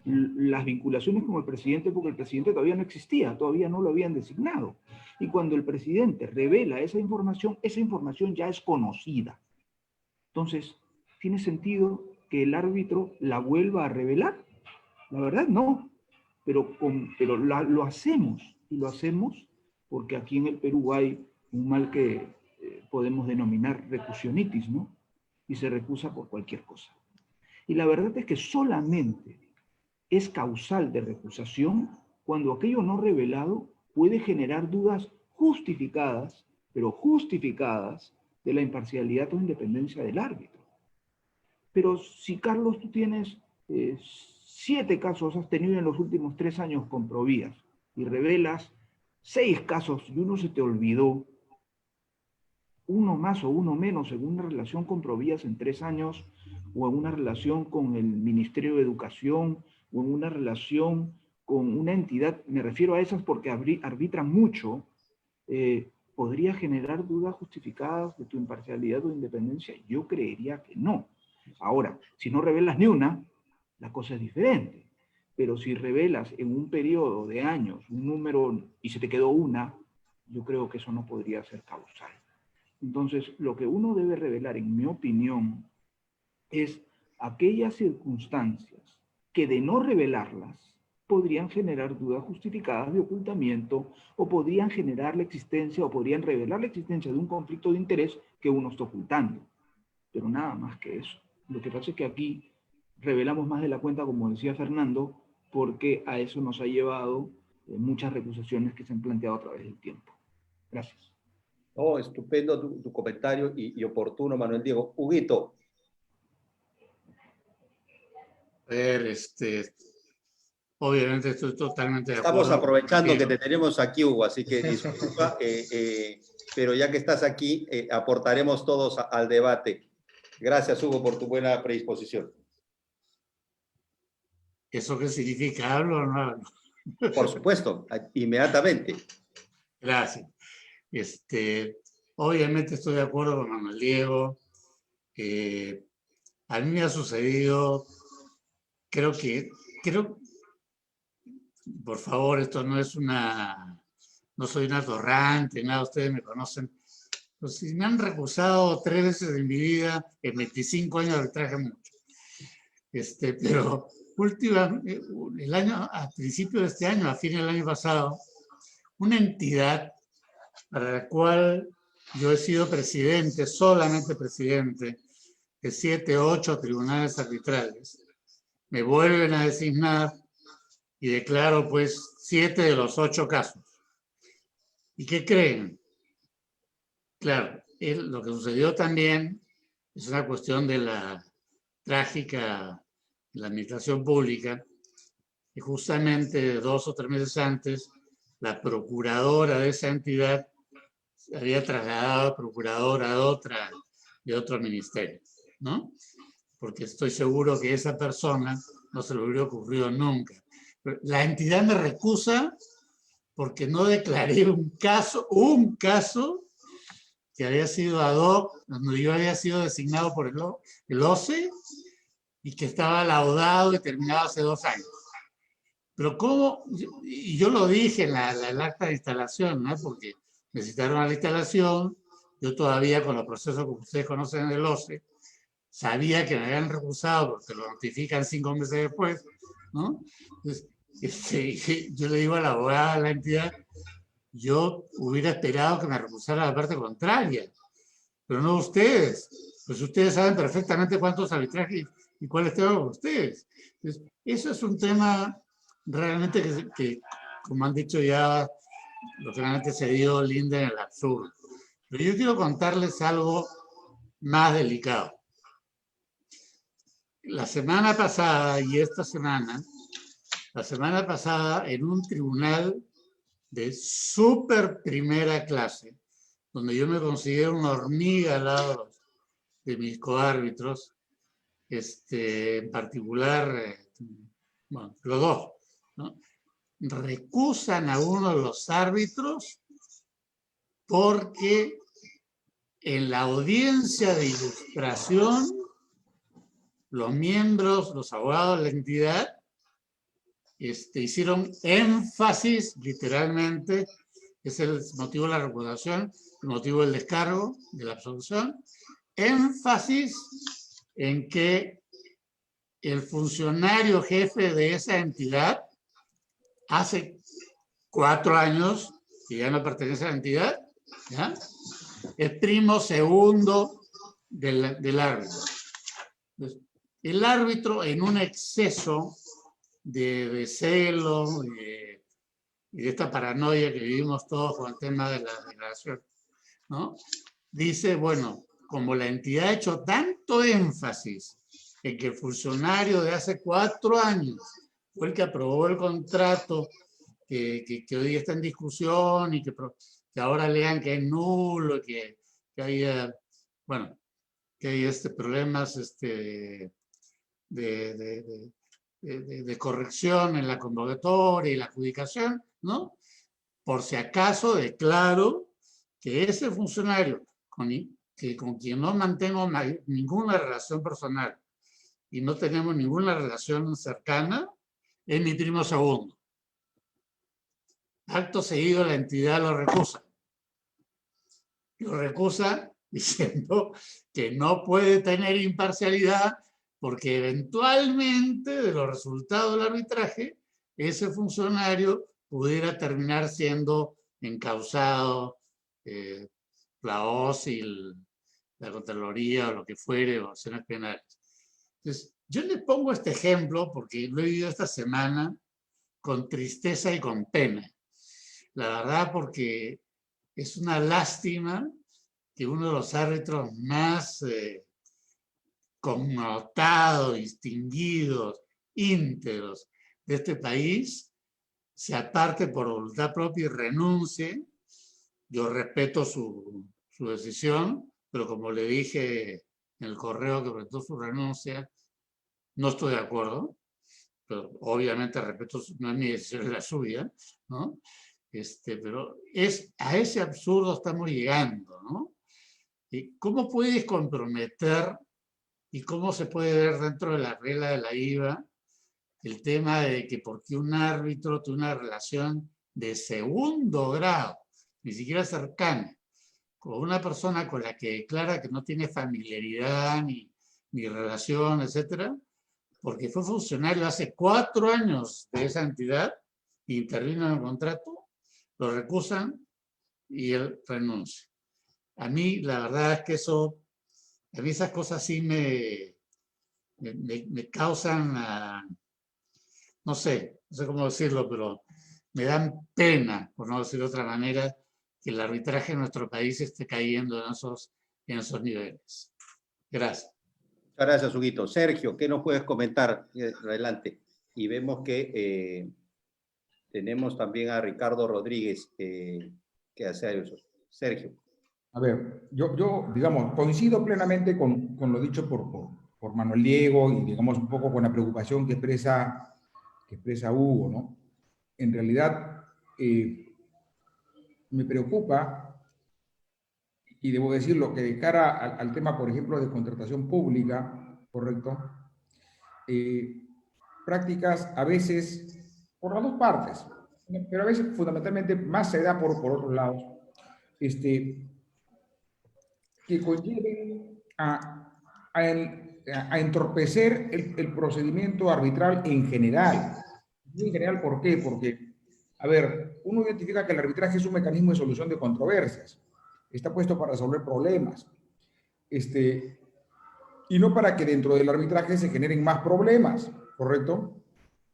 las vinculaciones con el presidente porque el presidente todavía no existía, todavía no lo habían designado. Y cuando el presidente revela esa información ya es conocida. Entonces, ¿tiene sentido que el árbitro la vuelva a revelar? La verdad no, pero lo hacemos, y lo hacemos porque aquí en el Perú hay un mal que podemos denominar recusionitis, ¿no? Y se recusa por cualquier cosa. Y la verdad es que solamente es causal de recusación cuando aquello no revelado puede generar dudas justificadas, pero justificadas, de la imparcialidad o independencia del árbitro. Pero si, Carlos, tú tienes 7 casos, has tenido en los últimos 3 años con Provías, y revelas 6 casos y uno se te olvidó, uno más o uno menos en una relación con Provías en 3 años, o en una relación con el Ministerio de Educación, o en una relación con una entidad, me refiero a esas porque arbitran mucho, ¿podría generar dudas justificadas de tu imparcialidad o independencia? Yo creería que no. Ahora, si no revelas ni una, la cosa es diferente. Pero si revelas en un periodo de años un número y se te quedó una, yo creo que eso no podría ser causal. Entonces, lo que uno debe revelar, en mi opinión, es aquellas circunstancias que de no revelarlas podrían generar dudas justificadas de ocultamiento o podrían generar la existencia o podrían revelar la existencia de un conflicto de interés que uno está ocultando. Pero nada más que eso. Lo que pasa es que aquí revelamos más de la cuenta, como decía Fernando, porque a eso nos ha llevado muchas recusaciones que se han planteado a través del tiempo. Gracias. Oh, estupendo tu comentario y oportuno, Manuel Diego. Huguito. A ver, obviamente estoy totalmente de Estamos acuerdo. aprovechando que te tenemos aquí, Hugo, así que disculpa, pero ya que estás aquí, aportaremos todos al debate. Gracias, Hugo, por tu buena predisposición. ¿Eso qué significa? ¿Hablo o no hablo? Por supuesto, inmediatamente. Gracias. Obviamente estoy de acuerdo con Manuel Diego. A mí me ha sucedido, creo por favor, esto no es no soy una atorrante, nada, ustedes me conocen. Pues si me han recusado 3 veces en mi vida, en 25 años de arbitraje mucho. Pero a principio de este año, a fin del año pasado, una entidad para la cual yo he sido presidente, solamente presidente, de 7, 8 tribunales arbitrales, me vuelven a designar y declaro pues 7 de los 8 casos. ¿Y qué creen? Claro, lo que sucedió también es una cuestión de la trágica de la administración pública, y justamente 2 o 3 meses antes, la procuradora de esa entidad se había trasladado a procuradora de otro ministerio, ¿no? Porque estoy seguro que esa persona no se le hubiera ocurrido nunca. La entidad me recusa porque no declaré un caso que había sido ad hoc, donde yo había sido designado por el OCE y que estaba laudado y terminado hace 2 años. Pero cómo, y yo lo dije en el acta de instalación, ¿no? Porque necesitaron la instalación, yo todavía con los procesos que ustedes conocen del OCE, sabía que me habían recusado porque lo notifican 5 meses después, ¿no? Entonces, yo le digo a la abogada de la entidad, yo hubiera esperado que me recusara la parte contraria, pero no ustedes. Pues ustedes saben perfectamente cuántos arbitrajes y cuáles tengo ustedes. Entonces, eso es un tema realmente que, como han dicho ya, lo que realmente se dio linda en el absurdo. Pero yo quiero contarles algo más delicado. La semana pasada y esta semana, en un tribunal de súper primera clase, donde yo me considero una hormiga al lado de mis coárbitros, en particular, bueno, los dos, ¿no? Recusan a uno de los árbitros porque en la audiencia de ilustración, los abogados de la entidad, hicieron énfasis, literalmente, es el motivo de la recusación, el motivo del descargo, de la absolución, énfasis en que el funcionario jefe de esa entidad hace 4 años que ya no pertenece a la entidad, ¿ya? Es primo segundo del árbitro. Entonces, el árbitro, en un exceso de celo y de esta paranoia que vivimos todos con el tema de la declaración, ¿no? Dice, bueno, como la entidad ha hecho tanto énfasis en que el funcionario de hace 4 años fue el que aprobó el contrato que hoy está en discusión y que ahora lean que es nulo, que haya, bueno, que hay problemas de corrección en la convocatoria y la adjudicación, ¿no? Por si acaso declaro que ese funcionario con quien no mantengo ninguna relación personal y no tenemos ninguna relación cercana, es mi primo segundo. Acto seguido la entidad lo recusa. Lo recusa diciendo que no puede tener imparcialidad porque eventualmente de los resultados del arbitraje, ese funcionario pudiera terminar siendo encausado, la OSI, la Contraloría o lo que fuere, o acciones penales. Entonces, yo les pongo este ejemplo porque lo he vivido esta semana con tristeza y con pena. La verdad, porque es una lástima que uno de los árbitros más connotados, distinguidos, íntegros de este país se aparte por voluntad propia y renuncie. Yo respeto su decisión, pero como le dije en el correo que presentó su renuncia, no estoy de acuerdo, pero obviamente respeto, no es mi decisión, es la suya, ¿no? Pero a ese absurdo estamos llegando, ¿no? ¿Cómo puedes comprometer y cómo se puede ver dentro de la regla de la IVA el tema de que porque un árbitro tiene una relación de segundo grado, ni siquiera cercana, con una persona con la que declara que no tiene familiaridad ni relación, etcétera, porque fue funcionario hace 4 años de esa entidad e intervino en el contrato, lo recusan y él renuncia. A mí, la verdad es que a mí esas cosas sí me causan, no sé cómo decirlo, pero me dan pena, por no decir de otra manera, que el arbitraje en nuestro país esté cayendo en esos niveles. Gracias. Muchas gracias, Huguito. Sergio, ¿qué nos puedes comentar? Adelante. Y vemos que tenemos también a Ricardo Rodríguez que hace eso. Sergio. A ver, yo digamos, coincido plenamente con lo dicho por Manuel Diego y, digamos, un poco con la preocupación que expresa Hugo, ¿no? En realidad, me preocupa, y debo decirlo, que de cara al tema, por ejemplo, de contratación pública, ¿correcto? Prácticas a veces, por las dos partes, pero a veces fundamentalmente más se da por otros lados, que conlleven a entorpecer el procedimiento arbitral en general. En general, ¿por qué? Porque, a ver, uno identifica que el arbitraje es un mecanismo de solución de controversias. Está puesto para resolver problemas. Y no para que dentro del arbitraje se generen más problemas, ¿correcto?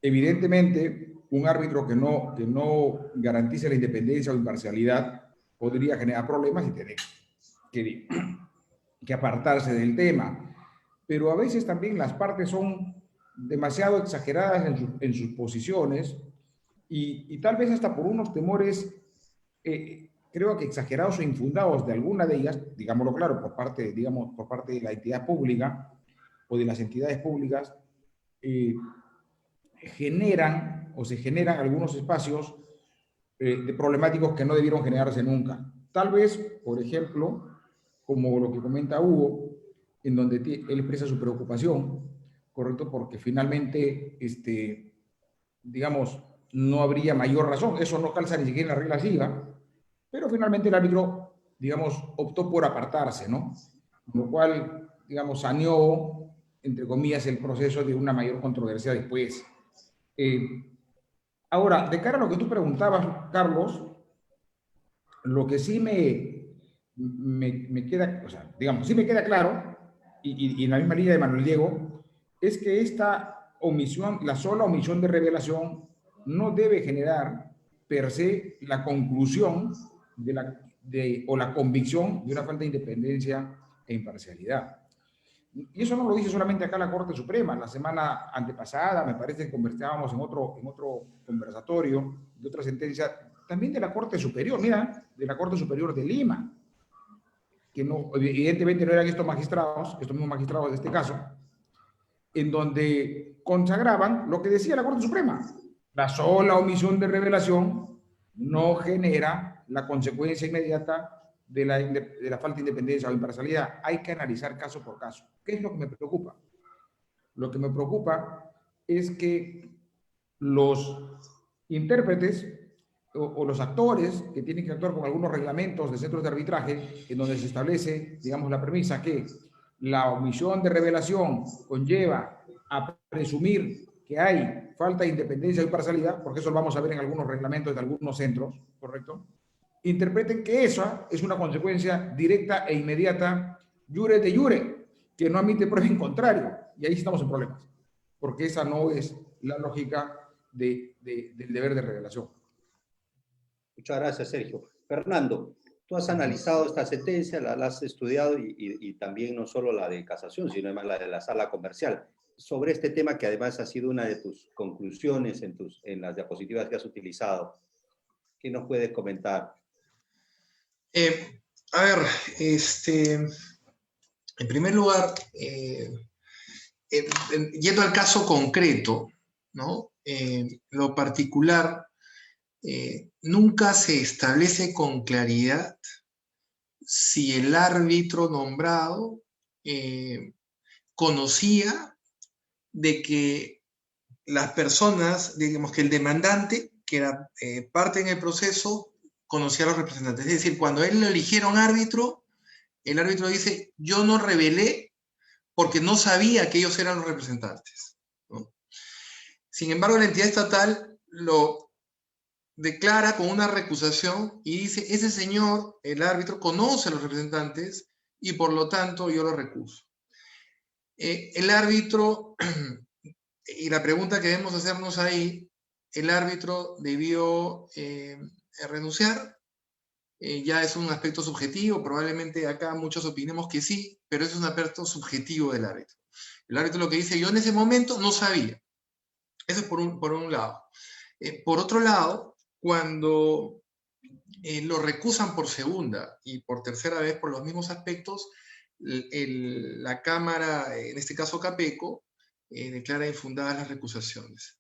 Evidentemente, un árbitro que no garantice la independencia o imparcialidad podría generar problemas y tener que apartarse del tema. Pero a veces también las partes son demasiado exageradas en sus posiciones y tal vez hasta por unos temores, creo que exagerados o infundados de alguna de ellas, digámoslo claro, por parte de la entidad pública o de las entidades públicas, se generan algunos espacios de problemáticos que no debieron generarse nunca. Tal vez, por ejemplo, como lo que comenta Hugo, en donde él expresa su preocupación, ¿correcto? Porque finalmente, digamos, no habría mayor razón. Eso no calza ni siquiera en la regla SIGA, pero finalmente el árbitro, digamos, optó por apartarse, ¿no? Lo cual, digamos, saneó, entre comillas, el proceso de una mayor controversia después. Ahora, de cara a lo que tú preguntabas, Carlos, lo que sí me queda, o sea, digamos, sí me queda claro, y en la misma línea de Manuel Diego, es que esta omisión, la sola omisión de revelación, no debe generar per se la conclusión o la convicción de una falta de independencia e imparcialidad. Y eso no lo dice solamente acá la Corte Suprema. La semana antepasada, me parece que conversábamos en otro conversatorio de otra sentencia, también de la Corte Superior, mira, de la Corte Superior de Lima, que no, evidentemente no eran estos mismos magistrados de este caso, en donde consagraban lo que decía la Corte Suprema. La sola omisión de revelación no genera la consecuencia inmediata de la falta de independencia o imparcialidad. Hay que analizar caso por caso. ¿Qué es lo que me preocupa? Lo que me preocupa es que los intérpretes o los actores que tienen que actuar con algunos reglamentos de centros de arbitraje en donde se establece, digamos, la premisa que la omisión de revelación conlleva a presumir que hay falta de independencia o imparcialidad, porque eso lo vamos a ver en algunos reglamentos de algunos centros, ¿correcto? Interpreten que esa es una consecuencia directa e inmediata, jure de jure, que no admite prueba en contrario. Y ahí estamos en problemas, porque esa no es la lógica del deber de revelación. Muchas gracias, Sergio. Fernando, tú has analizado esta sentencia, la has estudiado y también no solo la de casación, sino además la de la sala comercial. Sobre este tema que además ha sido una de tus conclusiones en las diapositivas que has utilizado, ¿qué nos puedes comentar? A ver, en primer lugar, yendo al caso concreto, ¿no? Lo particular, nunca se establece con claridad si el árbitro nombrado conocía de que las personas, digamos que el demandante, que era parte en el proceso, conocía a los representantes. Es decir, cuando él lo eligieron árbitro, el árbitro dice, yo no revelé porque no sabía que ellos eran los representantes, ¿no? Sin embargo, la entidad estatal lo declara con una recusación y dice, ese señor, el árbitro, conoce a los representantes y por lo tanto yo lo recuso. El árbitro, y la pregunta que debemos hacernos ahí, el árbitro debió renunciar. Ya es un aspecto subjetivo, probablemente acá muchos opinemos que sí, pero es un aspecto subjetivo del árbitro. El árbitro lo que dice, yo en ese momento no sabía. Eso es por un lado. Por otro lado, cuando lo recusan por segunda y por tercera vez por los mismos aspectos, la Cámara, en este caso Capeco, declara infundadas las recusaciones.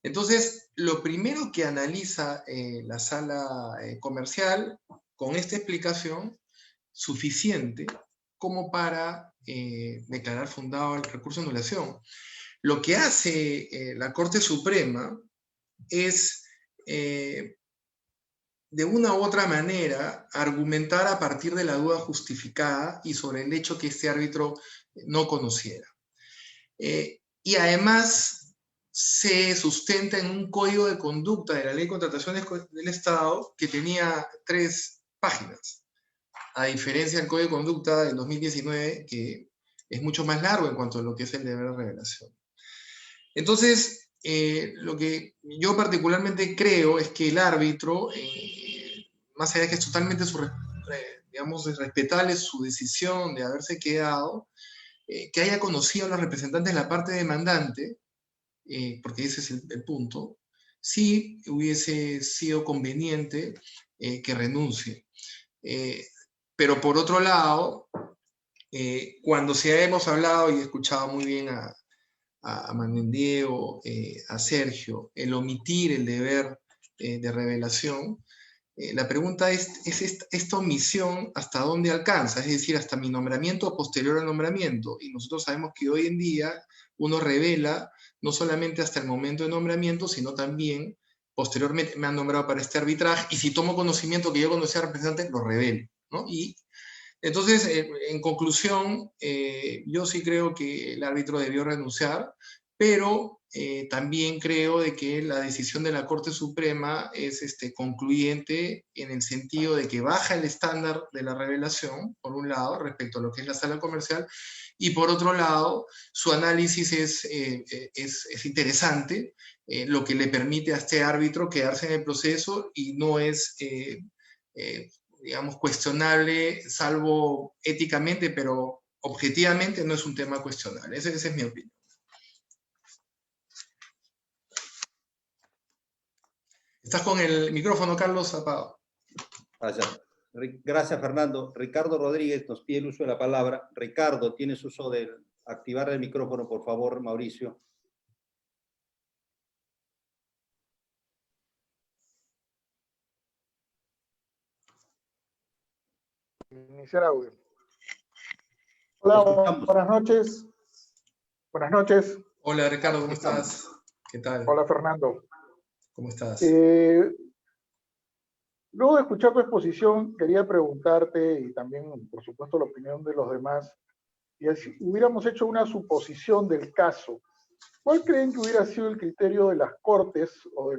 Entonces, lo primero que analiza la sala comercial, con esta explicación, suficiente como para declarar fundado el recurso de anulación. Lo que hace la Corte Suprema es, de una u otra manera, argumentar a partir de la duda justificada y sobre el hecho que este árbitro no conociera. Y además se sustenta en un código de conducta de la Ley de Contrataciones del Estado que tenía 3 páginas, a diferencia del código de conducta del 2019, que es mucho más largo en cuanto a lo que es el deber de revelación. Entonces, lo que yo particularmente creo es que el árbitro, más allá de que es totalmente digamos, respetable su decisión de haberse quedado, que haya conocido a los representantes de la parte demandante, porque ese es el punto, sí hubiese sido conveniente que renuncie. Pero por otro lado, cuando hemos hablado y he escuchado muy bien a Manuel Diego, a Sergio, el omitir el deber de revelación, la pregunta es esta omisión hasta dónde alcanza, es decir, hasta mi nombramiento o posterior al nombramiento. Y nosotros sabemos que hoy en día uno revela no solamente hasta el momento de nombramiento, sino también posteriormente me han nombrado para este arbitraje, y si tomo conocimiento que yo conocía al representante, lo revelo, ¿no? Y entonces, en conclusión, yo sí creo que el árbitro debió renunciar, pero también creo de que la decisión de la Corte Suprema es concluyente en el sentido de que baja el estándar de la revelación, por un lado, respecto a lo que es la sala comercial, y por otro lado, su análisis es interesante, lo que le permite a este árbitro quedarse en el proceso y no es, digamos, cuestionable, salvo éticamente, pero objetivamente no es un tema cuestionable. Esa es mi opinión. Estás con el micrófono, Carlos, apagado. Gracias, Fernando. Ricardo Rodríguez nos pide el uso de la palabra. Ricardo, tienes uso de activar el micrófono, por favor, Mauricio. Iniciar audio. Hola, buenas noches. Buenas noches. Hola, Ricardo, ¿cómo estás? ¿Qué tal? Hola, Fernando. ¿Cómo estás? Luego de escuchar tu exposición, quería preguntarte, y también, por supuesto, la opinión de los demás, y si hubiéramos hecho una suposición del caso, ¿cuál creen que hubiera sido el criterio de las cortes o de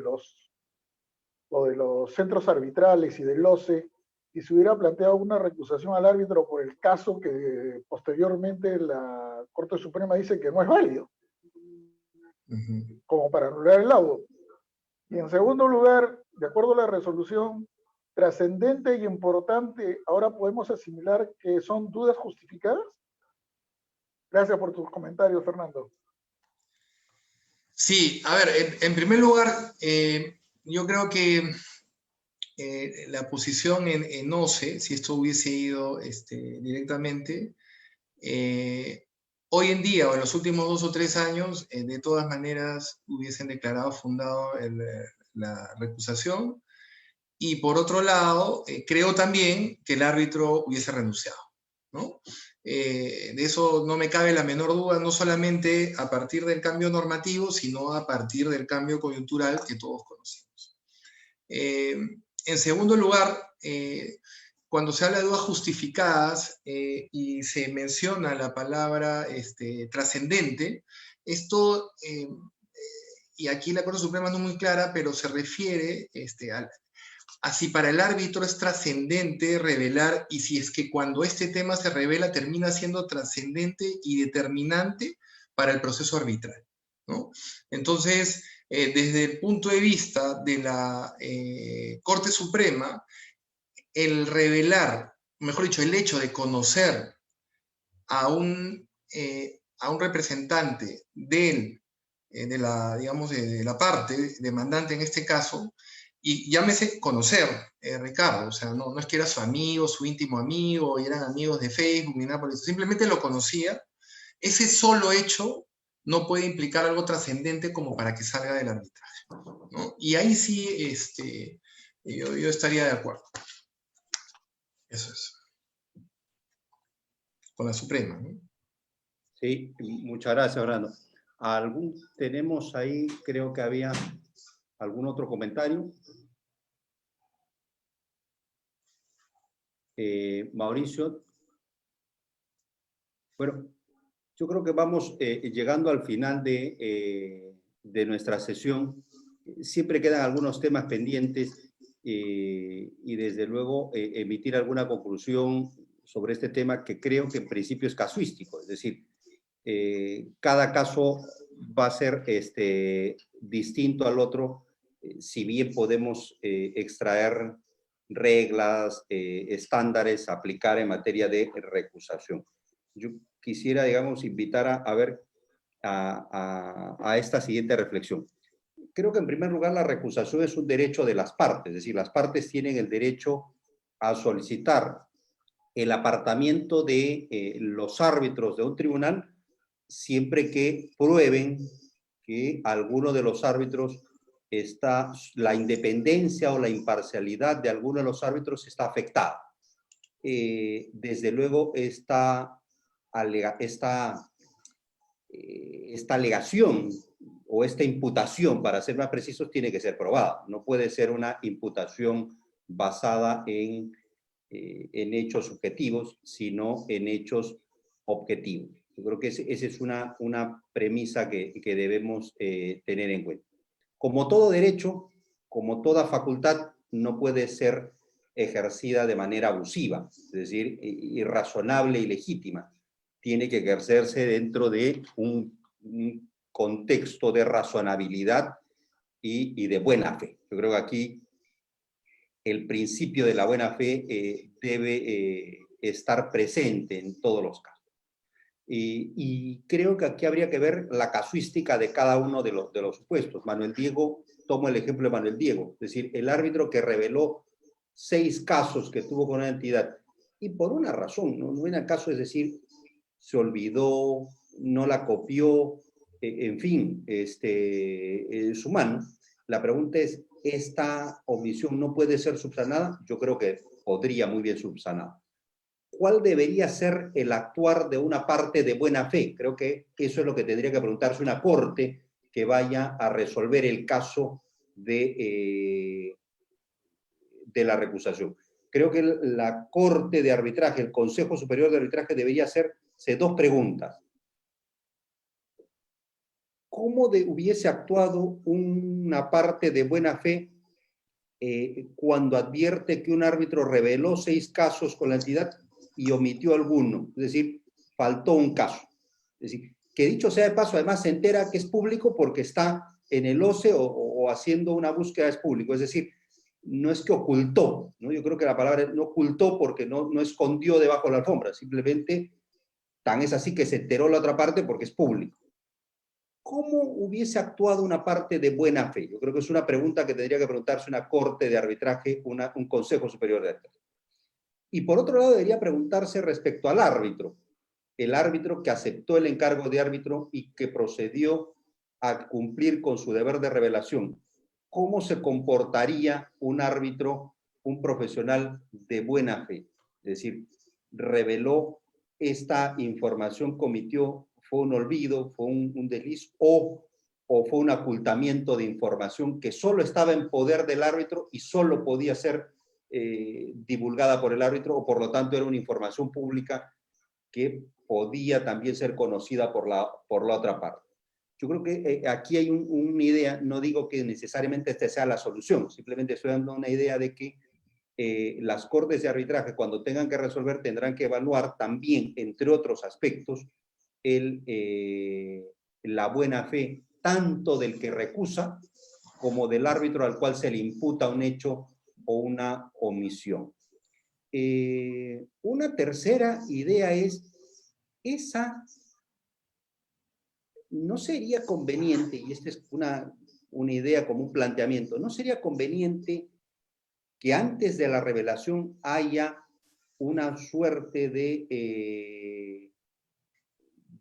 los centros arbitrales y del OCE, y se hubiera planteado una recusación al árbitro por el caso que posteriormente la Corte Suprema dice que no es válido, como para anular el laudo? Y en segundo lugar, de acuerdo a la resolución, trascendente y importante, ahora podemos asimilar que son dudas justificadas. Gracias por tus comentarios, Fernando. Sí, a ver, en primer lugar, yo creo que la posición en OCE, si esto hubiese ido directamente, hoy en día o en los últimos 2 o 3 años, de todas maneras hubiesen declarado fundado la recusación. Y por otro lado, creo también que el árbitro hubiese renunciado, ¿no? De eso no me cabe la menor duda, no solamente a partir del cambio normativo, sino a partir del cambio coyuntural que todos conocemos. En segundo lugar, cuando se habla de dudas justificadas y se menciona la palabra trascendente, esto, y aquí la Corte Suprema no es muy clara, pero se refiere a si para el árbitro es trascendente revelar, y si es que cuando este tema se revela termina siendo trascendente y determinante para el proceso arbitral, ¿no? Entonces, desde el punto de vista de la Corte Suprema, el revelar, mejor dicho, el hecho de conocer a un representante de la parte demandante en este caso, y llámese conocer, Ricardo, o sea, no es que era su amigo, su íntimo amigo, y eran amigos de Facebook, ni nada por eso, simplemente lo conocía, ese solo hecho no puede implicar algo trascendente como para que salga del arbitraje, ¿no? Y ahí sí, yo estaría de acuerdo. Eso es. Con la Suprema, ¿no? Sí, muchas gracias, Orlando. Tenemos ahí, creo que había algún otro comentario. Mauricio. Bueno, yo creo que vamos llegando al final de nuestra sesión. Siempre quedan algunos temas pendientes y desde luego emitir alguna conclusión sobre este tema que creo que en principio es casuístico, es decir, cada caso va a ser distinto al otro, si bien podemos extraer reglas, estándares a aplicar en materia de recusación. Yo quisiera, digamos, invitar a ver a esta siguiente reflexión. Creo que en primer lugar la recusación es un derecho de las partes, es decir, las partes tienen el derecho a solicitar el apartamiento de los árbitros de un tribunal siempre que prueben que alguno de los árbitros la independencia o la imparcialidad de alguno de los árbitros está afectada. Desde luego, esta alegación o esta imputación, para ser más precisos, tiene que ser probada. No puede ser una imputación basada en hechos subjetivos, sino en hechos objetivos. Yo creo que esa es una premisa que debemos tener en cuenta. Como todo derecho, como toda facultad, no puede ser ejercida de manera abusiva, es decir, irrazonable y legítima. Tiene que ejercerse dentro de un contexto de razonabilidad y de buena fe. Yo creo que aquí el principio de la buena fe debe estar presente en todos los casos. Y creo que aquí habría que ver la casuística de cada uno de los supuestos. Manuel Diego, tomo el ejemplo de Manuel Diego, es decir, el árbitro que reveló 6 casos que tuvo con una entidad, y por una razón, no en el caso, es decir, se olvidó, no la copió, en fin, su mano. La pregunta es, ¿esta omisión no puede ser subsanada? Yo creo que podría muy bien subsanada. ¿Cuál debería ser el actuar de una parte de buena fe? Creo que eso es lo que tendría que preguntarse una corte que vaya a resolver el caso de la recusación. Creo que la Corte de Arbitraje, el Consejo Superior de Arbitraje, debería hacerse 2 preguntas. ¿Cómo hubiese actuado una parte de buena fe cuando advierte que un árbitro reveló 6 casos con la entidad y omitió alguno? Es decir, faltó un caso. Es decir, que dicho sea de paso, además se entera que es público porque está en el OCE o haciendo una búsqueda es público. Es decir, no es que ocultó, ¿no? Yo creo que la palabra no ocultó porque no escondió debajo de la alfombra, simplemente tan es así que se enteró la otra parte porque es público. ¿Cómo hubiese actuado una parte de buena fe? Yo creo que es una pregunta que tendría que preguntarse una corte de arbitraje, un Consejo Superior de Arbitraje. Y por otro lado debería preguntarse respecto al árbitro, el árbitro que aceptó el encargo de árbitro y que procedió a cumplir con su deber de revelación. ¿Cómo se comportaría un árbitro, un profesional de buena fe? Es decir, reveló esta información cometió, fue un olvido, fue un desliz o fue un ocultamiento de información que solo estaba en poder del árbitro y solo podía ser divulgada por el árbitro, o por lo tanto era una información pública que podía también ser conocida por la otra parte. Yo creo que aquí hay una idea, no digo que necesariamente esta sea la solución, simplemente estoy dando una idea de que las cortes de arbitraje, cuando tengan que resolver, tendrán que evaluar también, entre otros aspectos, la buena fe tanto del que recusa como del árbitro al cual se le imputa un hecho o una omisión. Una tercera idea es, no sería conveniente, y esta es una idea como un planteamiento, no sería conveniente que antes de la revelación haya una suerte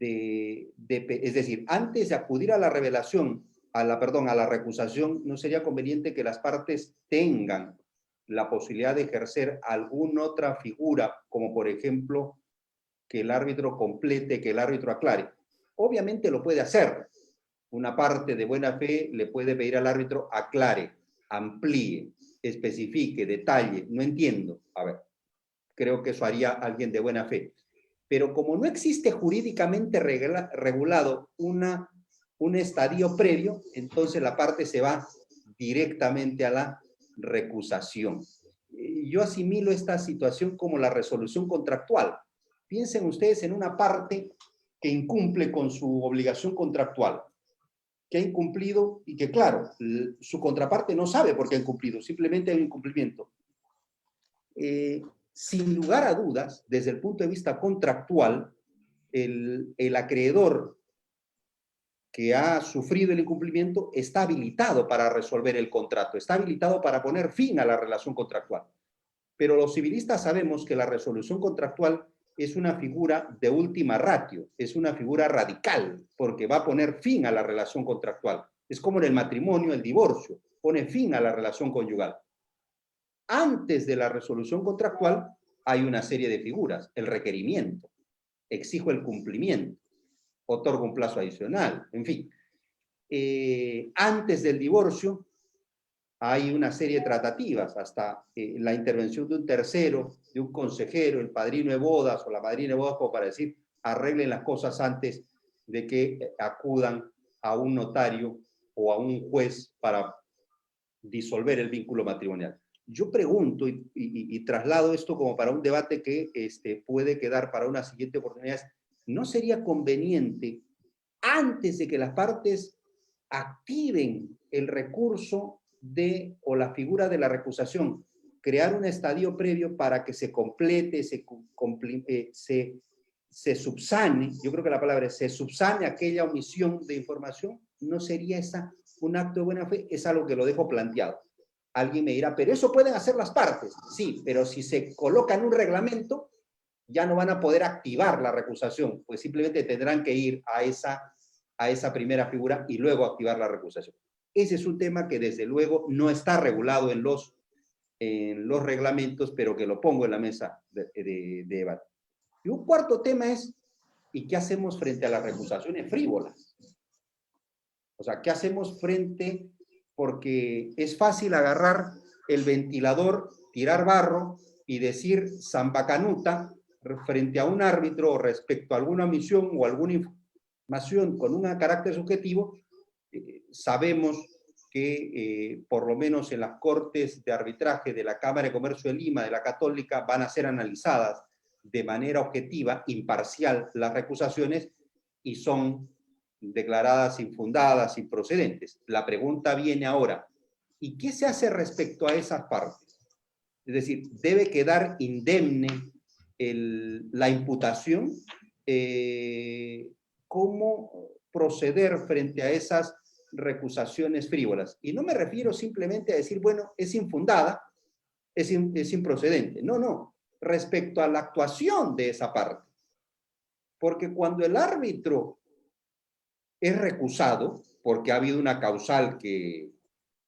es decir, antes de acudir a la revelación, a la recusación, no sería conveniente que las partes tengan la posibilidad de ejercer alguna otra figura, como por ejemplo, que el árbitro complete, que el árbitro aclare. Obviamente lo puede hacer. Una parte de buena fe le puede pedir al árbitro aclare, amplíe, especifique, detalle. No entiendo. A ver, creo que eso haría alguien de buena fe. Pero como no existe jurídicamente regulado un estadio previo, entonces la parte se va directamente a la recusación. Yo asimilo esta situación como la resolución contractual. Piensen ustedes en una parte que incumple con su obligación contractual, que ha incumplido y que, claro, su contraparte no sabe por qué ha incumplido, simplemente hay un incumplimiento. Sin lugar a dudas, desde el punto de vista contractual, el acreedor que ha sufrido el incumplimiento está habilitado para resolver el contrato, está habilitado para poner fin a la relación contractual. Pero los civilistas sabemos que la resolución contractual es una figura de última ratio, es una figura radical, porque va a poner fin a la relación contractual. Es como en el matrimonio, el divorcio, pone fin a la relación conyugal. Antes de la resolución contractual hay una serie de figuras, el requerimiento, exijo el cumplimiento, otorgo un plazo adicional, en fin. Antes del divorcio hay una serie de tratativas, hasta la intervención de un tercero, de un consejero, el padrino de bodas o la madrina de bodas, como para decir, arreglen las cosas antes de que acudan a un notario o a un juez para disolver el vínculo matrimonial. Yo pregunto y traslado esto como para un debate que puede quedar para una siguiente oportunidad. ¿No sería conveniente, antes de que las partes activen el recurso o la figura de la recusación, crear un estadio previo para que se complete, se subsane, yo creo que la palabra es se subsane aquella omisión de información? ¿No sería esa un acto de buena fe? Es algo que lo dejo planteado. Alguien me dirá, pero eso pueden hacer las partes. Sí, pero si se coloca en un reglamento, ya no van a poder activar la recusación, pues simplemente tendrán que ir a esa primera figura y luego activar la recusación. Ese es un tema que desde luego no está regulado en los reglamentos, pero que lo pongo en la mesa de debate. Y un cuarto tema es, ¿y qué hacemos frente a las recusaciones frívolas? O sea, ¿qué hacemos porque es fácil agarrar el ventilador, tirar barro y decir zambacanuta frente a un árbitro respecto a alguna omisión o alguna información con un carácter subjetivo? Sabemos que por lo menos en las cortes de arbitraje de la Cámara de Comercio de Lima, de la Católica, van a ser analizadas de manera objetiva, imparcial, las recusaciones y son declaradas infundadas, improcedentes. La pregunta viene ahora, ¿y qué se hace respecto a esas partes? Es decir, ¿debe quedar indemne la imputación? ¿Cómo proceder frente a esas recusaciones frívolas? Y no me refiero simplemente a decir, bueno, es infundada, es improcedente. No, no, respecto a la actuación de esa parte. Porque cuando el árbitro es recusado, porque ha habido una causal que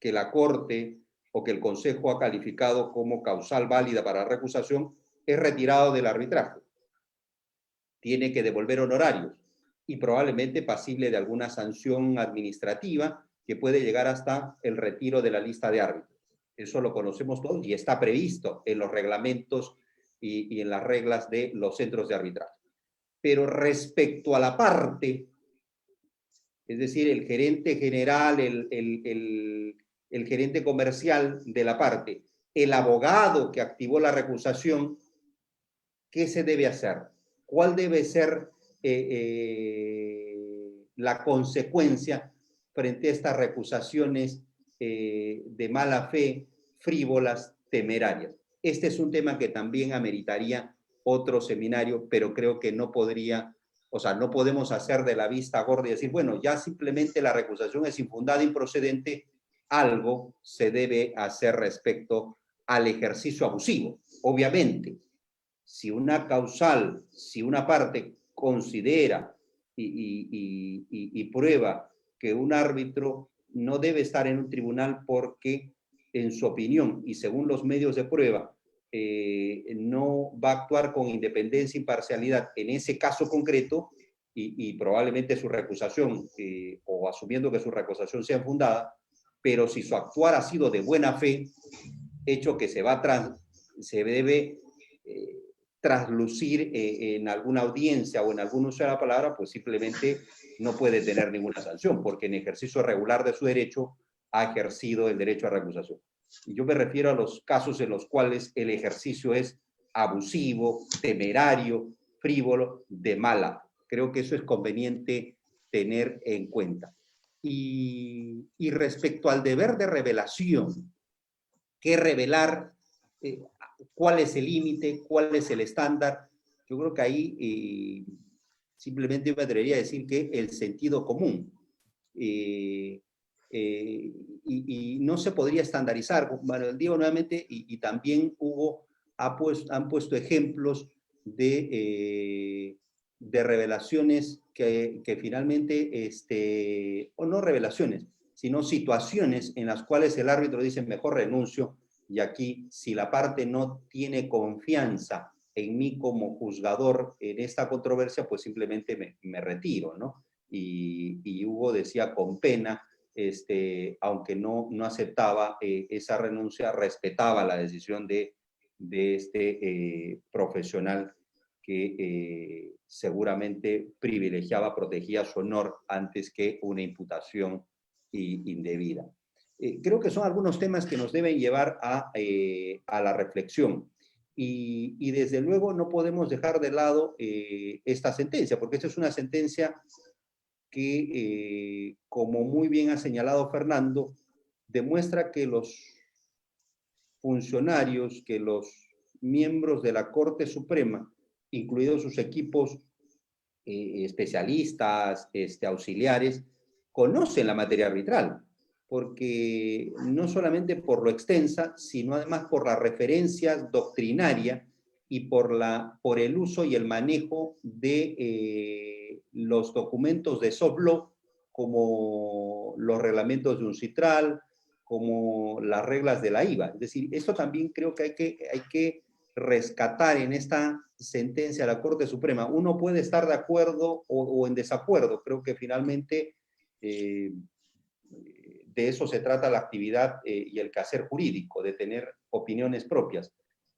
la Corte o que el Consejo ha calificado como causal válida para recusación, es retirado del arbitraje. tiene que devolver honorarios y probablemente pasible de alguna sanción administrativa que puede llegar hasta el retiro de la lista de árbitros. Eso lo conocemos todos y está previsto en los reglamentos y en las reglas de los centros de arbitraje. Pero respecto a la parte, es decir, el gerente general, el gerente comercial de la parte, el abogado que activó la recusación, ¿qué se debe hacer? ¿Cuál debe ser la consecuencia frente a estas recusaciones de mala fe, frívolas, temerarias? Este es un tema que también ameritaría otro seminario, pero creo que no podría, o sea, no podemos hacer de la vista gorda y decir, bueno, ya simplemente la recusación es infundada, improcedente, algo se debe hacer respecto al ejercicio abusivo. Obviamente, si una causal, si una parte considera y prueba que un árbitro no debe estar en un tribunal porque, en su opinión y según los medios de prueba, no va a actuar con independencia e imparcialidad en ese caso concreto y probablemente su recusación, o asumiendo que su recusación sea fundada, pero si su actuar ha sido de buena fe, hecho que se debe traslucir en alguna audiencia o en algún uso de la palabra, pues simplemente no puede tener ninguna sanción, porque en ejercicio regular de su derecho ha ejercido el derecho a recusación. Y yo me refiero a los casos en los cuales el ejercicio es abusivo, temerario, frívolo, de mala. Creo que eso es conveniente tener en cuenta. Y respecto al deber de revelación, ¿qué revelar? ¿Cuál es el límite? ¿Cuál es el estándar? Yo creo que ahí simplemente me atrevería a decir que el sentido común. Y no se podría estandarizar. Manuel Diego nuevamente, y también Hugo han puesto ejemplos de revelaciones que finalmente, o no revelaciones, sino situaciones en las cuales el árbitro dice mejor renuncio, y aquí si la parte no tiene confianza en mí como juzgador en esta controversia, pues simplemente me retiro, ¿no? Y Hugo decía con pena, aunque no aceptaba esa renuncia, respetaba la decisión de este profesional que seguramente privilegiaba, protegía su honor antes que una imputación indebida. Creo que son algunos temas que nos deben llevar a la reflexión. Y desde luego no podemos dejar de lado esta sentencia, porque esta es una sentencia que, como muy bien ha señalado Fernando, demuestra que los funcionarios, que los miembros de la Corte Suprema, incluidos sus equipos especialistas, auxiliares, conocen la materia arbitral, porque no solamente por lo extensa, sino además por las referencias doctrinarias y por el uso y el manejo de los documentos de soft law, como los reglamentos de UNCITRAL, como las reglas de la IVA. Es decir, esto también creo que hay que rescatar en esta sentencia de la Corte Suprema. Uno puede estar de acuerdo o en desacuerdo. Creo que finalmente de eso se trata la actividad y el quehacer jurídico, de tener opiniones propias.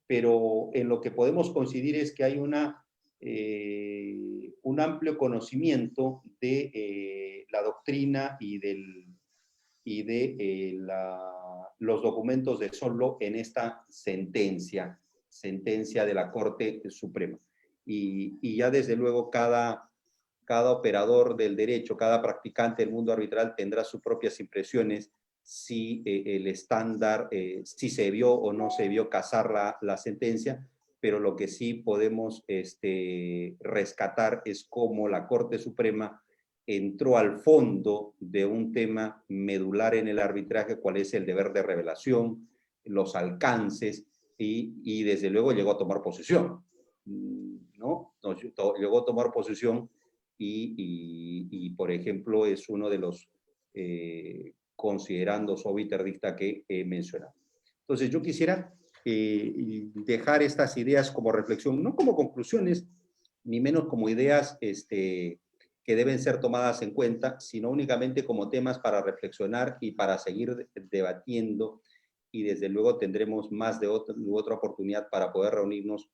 Pero en lo que podemos coincidir es que hay un amplio conocimiento de la doctrina y de los documentos de solo en esta sentencia de la Corte Suprema. Y ya desde luego cada operador del derecho, cada practicante del mundo arbitral tendrá sus propias impresiones si el estándar, si se vio o no se vio casar la sentencia, pero lo que sí podemos rescatar es cómo la Corte Suprema entró al fondo de un tema medular en el arbitraje, cuál es el deber de revelación, los alcances, y desde luego llegó a tomar posesión, ¿no? Llegó a tomar posesión y por ejemplo, es uno de los considerandos obiterdicta que he mencionado. Entonces, yo quisiera dejar estas ideas como reflexión, no como conclusiones, ni menos como ideas que deben ser tomadas en cuenta, sino únicamente como temas para reflexionar y para seguir debatiendo, y desde luego tendremos más de otra oportunidad para poder reunirnos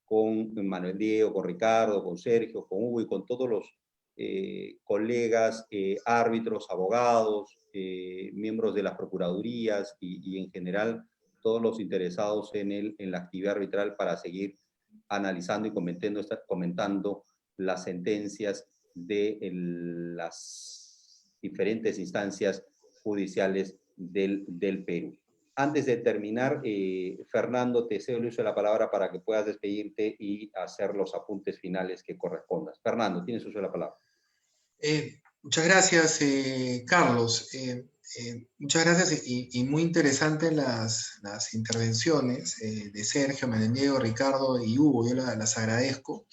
con Manuel Diego, con Ricardo, con Sergio, con Hugo y con todos los colegas, árbitros, abogados, miembros de las procuradurías y en general todos los interesados en la actividad arbitral para seguir analizando y comentando las sentencias de las diferentes instancias judiciales del Perú. Antes de terminar, Fernando, te cedo el uso de la palabra para que puedas despedirte y hacer los apuntes finales que correspondan. Fernando, tienes uso de la palabra. Muchas gracias, Carlos. Muchas gracias y muy interesantes las intervenciones de Sergio, Manuel Diego, Ricardo y Hugo. Yo las agradezco.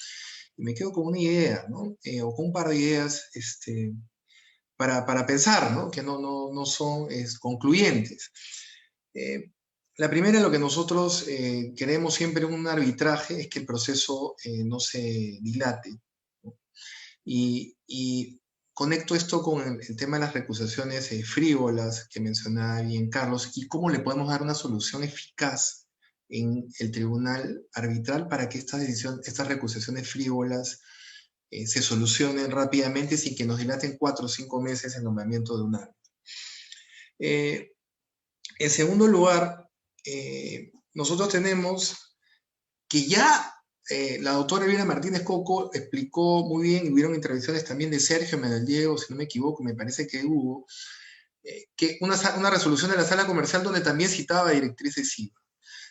Y me quedo con una idea, ¿no? O con un par de ideas para pensar, ¿no? Que no son concluyentes. La primera, lo que nosotros queremos siempre en un arbitraje es que el proceso no se dilate, ¿no? Y conecto esto con el tema de las recusaciones frívolas que mencionaba bien Carlos, y cómo le podemos dar una solución eficaz en el tribunal arbitral para que estas recusaciones frívolas se solucionen rápidamente sin que nos dilaten 4 o 5 meses el nombramiento de un árbitro. En segundo lugar, nosotros tenemos que ya la doctora Elvira Martínez Coco explicó muy bien, y hubieron intervenciones también de Sergio, Manuel Diego, si no me equivoco, me parece que hubo, que una resolución de la sala comercial donde también citaba directrices CIVA.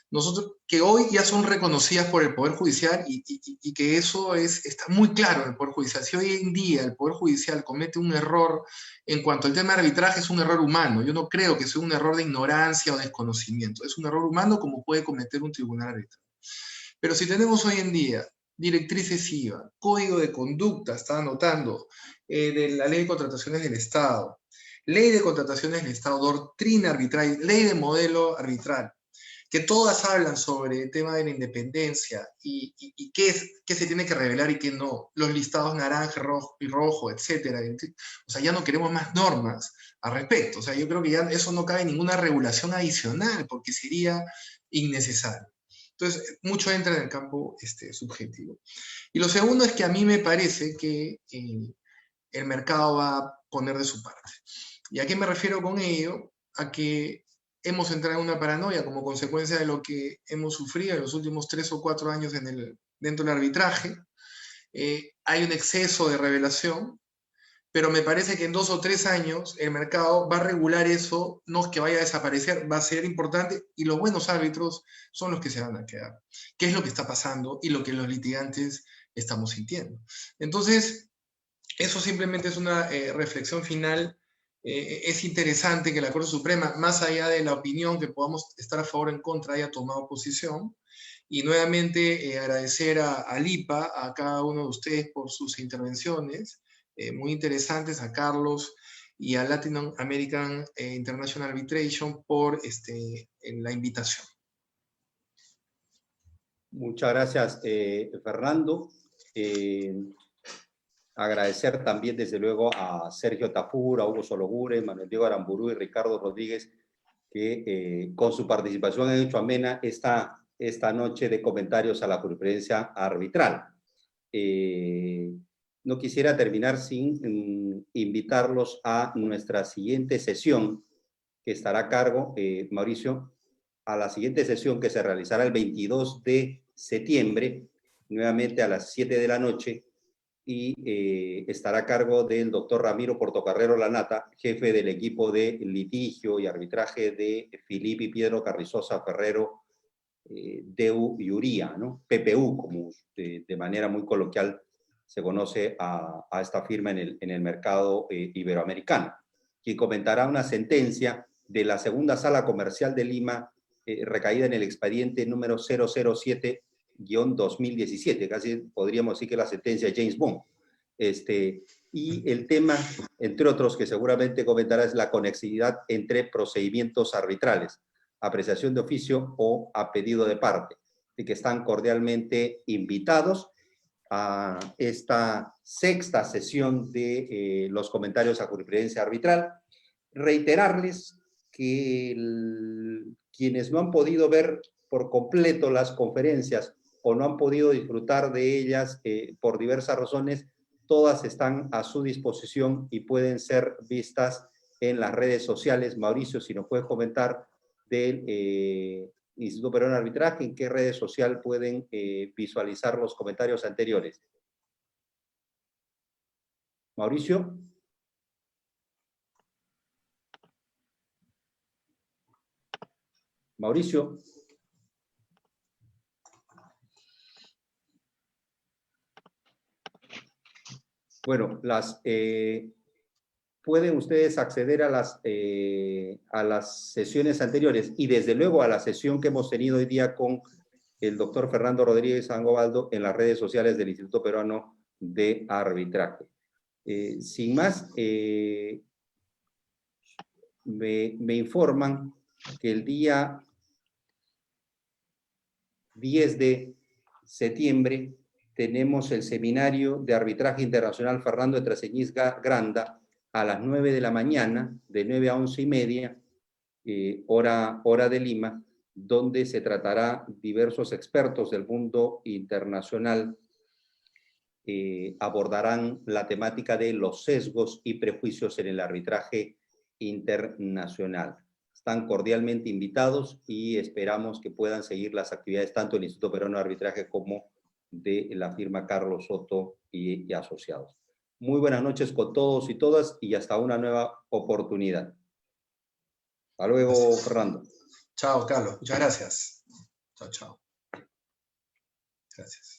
Nosotros, que hoy ya son reconocidas por el Poder Judicial y que eso está muy claro en el Poder Judicial. Si hoy en día el Poder Judicial comete un error en cuanto al tema de arbitraje, es un error humano. Yo no creo que sea un error de ignorancia o desconocimiento. Es un error humano como puede cometer un tribunal arbitral. Pero si tenemos hoy en día directrices CIVA, código de conducta, estaba anotando, de la Ley de Contrataciones del Estado, Ley de Contrataciones del Estado, doctrina arbitral, Ley de Modelo Arbitral, que todas hablan sobre el tema de la independencia y qué se tiene que revelar y qué no, los listados naranja y rojo, etc. O sea, ya no queremos más normas al respecto. O sea, yo creo que ya eso no cabe ninguna regulación adicional porque sería innecesario. Entonces, mucho entra en el campo subjetivo. Y lo segundo es que a mí me parece que el mercado va a poner de su parte. ¿Y a qué me refiero con ello? A que hemos entrado en una paranoia como consecuencia de lo que hemos sufrido en los últimos 3 o 4 años dentro del arbitraje. Hay un exceso de revelación, pero me parece que en 2 o 3 años el mercado va a regular eso, no es que vaya a desaparecer, va a ser importante, y los buenos árbitros son los que se van a quedar. ¿Qué es lo que está pasando y lo que los litigantes estamos sintiendo? Entonces, eso simplemente es una reflexión final. Es interesante que la Corte Suprema, más allá de la opinión que podamos estar a favor o en contra, haya tomado posición. Y nuevamente agradecer a LIPA, a cada uno de ustedes por sus intervenciones muy interesantes, a Carlos y a Latin American International Arbitration por la invitación. Muchas gracias, Fernando. Agradecer también, desde luego, a Sergio Tafur, a Hugo Sologure, Manuel Diego Aramburú y Ricardo Rodríguez, que con su participación han hecho amena esta noche de comentarios a la jurisprudencia arbitral. No quisiera terminar sin invitarlos a nuestra siguiente sesión, que estará a cargo, Mauricio, a la siguiente sesión que se realizará el 22 de septiembre, nuevamente a las 7 de la noche, y estará a cargo del doctor Ramiro Portocarrero Lanata, jefe del equipo de litigio y arbitraje de Filipe y Piedro Carrizosa Ferrero, Deu y Uría, ¿no? PPU, como de manera muy coloquial se conoce a esta firma en el mercado iberoamericano, quien comentará una sentencia de la segunda sala comercial de Lima, recaída en el expediente número 007-2017, casi podríamos decir que la sentencia de James Bond. Y el tema, entre otros, que seguramente comentará, es la conexidad entre procedimientos arbitrales, apreciación de oficio o a pedido de parte, de que están cordialmente invitados. a esta sexta sesión de los comentarios a jurisprudencia arbitral. Reiterarles que quienes no han podido ver por completo las conferencias o no han podido disfrutar de ellas por diversas razones, todas están a su disposición y pueden ser vistas en las redes sociales. Mauricio, si nos puedes comentar del Instituto Peruano de Arbitraje, ¿en qué redes social pueden visualizar los comentarios anteriores? Mauricio. Mauricio. Bueno, pueden ustedes acceder a las sesiones anteriores y desde luego a la sesión que hemos tenido hoy día con el doctor Fernando Rodríguez Sangobaldo en las redes sociales del Instituto Peruano de Arbitraje. Sin más, me informan que el día 10 de septiembre tenemos el seminario de arbitraje internacional Fernando de Traseñiz Granda a las 9 de la mañana, de 9 a 11:30, hora de Lima, donde se tratará diversos expertos del mundo internacional abordarán la temática de los sesgos y prejuicios en el arbitraje internacional. Están cordialmente invitados y esperamos que puedan seguir las actividades tanto del Instituto Peruano de Arbitraje como de la firma Carlos Soto y Asociados. Muy buenas noches con todos y todas y hasta una nueva oportunidad. Hasta luego, Gracias. Fernando. Chao, Carlos. Muchas gracias. Chao, chao. Gracias.